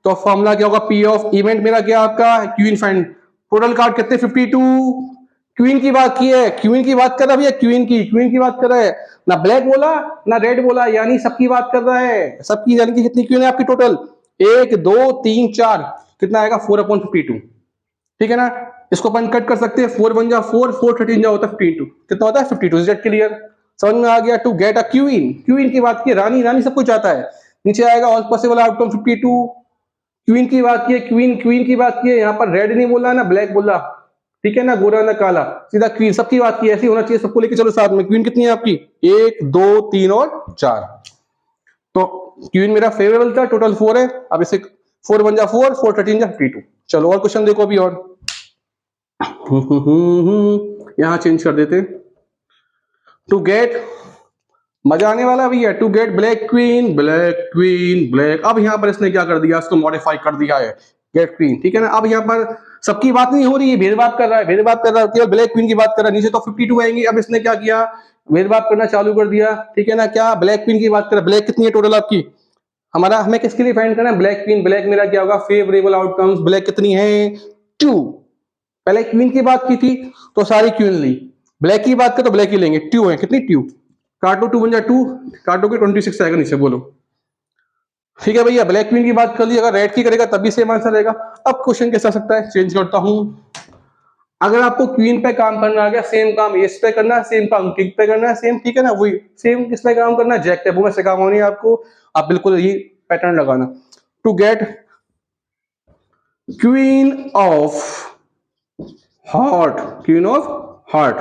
तो फॉर्मूला क्या होगा? पी ऑफ इवेंट मेरा क्या आपका? Queen find. टोटल कार्ड कितने? 52। क्वीन की बात की है, क्वीन की बात कर रहा है भैया, क्वीन की बात कर रहा है। ना ब्लैक बोला ना रेड बोला, यानी सबकी बात कर रहा है। सबकी यानी कि कितनी क्वीन है आपकी टोटल? 1 2 3 4। कितना आएगा? 4/52। ठीक है ना। इसको अपन कट कर सकते हैं। 4 1 जा 4, 4 13 जा होता है 52। कितना होता है? 52। Is that clear? समझ में आ गया? To get a queen, queen की बात की, रानी, रानी सब कुछ आता है। नीचे आएगा ऑल पॉसिबल आउटकम 52। क्वीन की बात की है, क्वीन की बात की है। यहाँ पर रेड नहीं बोला ना ब्लैक बोला, ठीक है ना, गोरा ना काला, सीधा क्वीन। सबकी बात की, ऐसी होना चाहिए सबको लेके चलो साथ में। क्वीन कितनी है आपकी? 1 2 3 और 4। तो क्वीन मेरा फेवरेबल था, टोटल 4 है। अब इसे 4 1 जा 4, 4 13 जा 52। चलो और क्वेश्चन देखो अभी और। यहां चेंज कर देते। टू गेट, मजा आने वाला भैया, to get black queen, black. अब यहां पर इसने क्या कर दिया? इसको मॉडिफाई कर दिया है, गेट क्वीन। ठीक है ना। अब यहां पर सबकी बात नहीं हो रही है, भेदभाव कर रहा है, केवल ब्लैक क्वीन की बात कर रहा है। नीचे तो 52 आएंगे। अब इसने क्या किया? भेदभाव करना चालू कर दिया। ठीक है ना। क्या? ब्लैक क्वीन की बात कर रहा है। ब्लैक कितनी है टोटल आपकी? हमें किसके लिए फाइंड करना है? Black queen. ब्लैक मेरा क्या होगा? Favourable outcomes. ब्लैक कितनी है? 2। पहले क्वीन की बात की थी तो सारी क्वीन ली। ब्लैक की बात कर तो ब्लैक ही लेंगे। 2 है। कितनी? 2। काटो 2 1 जा 2, काटोगे 26 आएगा नीचे। बोलो। ठीक है भैया, ब्लैक क्वीन की बात कर ली। अगर रेड की करेगा तब भी सेम आंसर रहेगा। अब क्वेश्चन कैसा सकता है? चेंज करता हूं। अगर आपको क्वीन पे काम करना आ गया, सेम काम एस पे करना है, सेम काम किंग पे करना है, सेम, ठीक है ना, वही सेम किस पे काम करना है? जैक पे। वो मैं सिखाऊंगा नहीं आपको, आप बिल्कुल यही पैटर्न लगाना। To get queen of heart, queen of heart.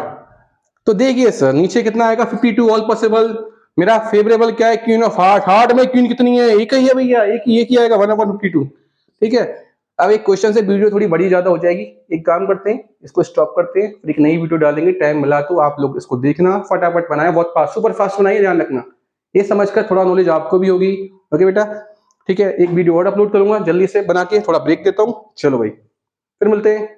तो देखिए सर, नीचे कितना आएगा? 52 ऑल पॉसिबल। मेरा फेवरेबल क्या है? Queen of heart. हार्ट में क्वीन कितनी है? एक ही है भैया, एक ही आएगा 1/52। ठीक है। अब एक क्वेश्चन से वीडियो थोड़ी बड़ी ज्यादा हो जाएगी। एक काम करते हैं, इसको स्टॉप करते हैं, फिर एक नई वीडियो डालेंगे। टाइम मिला तो आप लोग इसको देखना, फटाफट बनाए, बहुत फास्ट, सुपर फास्ट बनाइए, ध्यान रखना। ये समझकर थोड़ा नॉलेज आपको भी होगी। ओके बेटा, ठीक है। एक वीडियो और अपलोड करूंगा जल्दी से बना के, थोड़ा ब्रेक देता हूँ। चलो भाई, फिर मिलते हैं।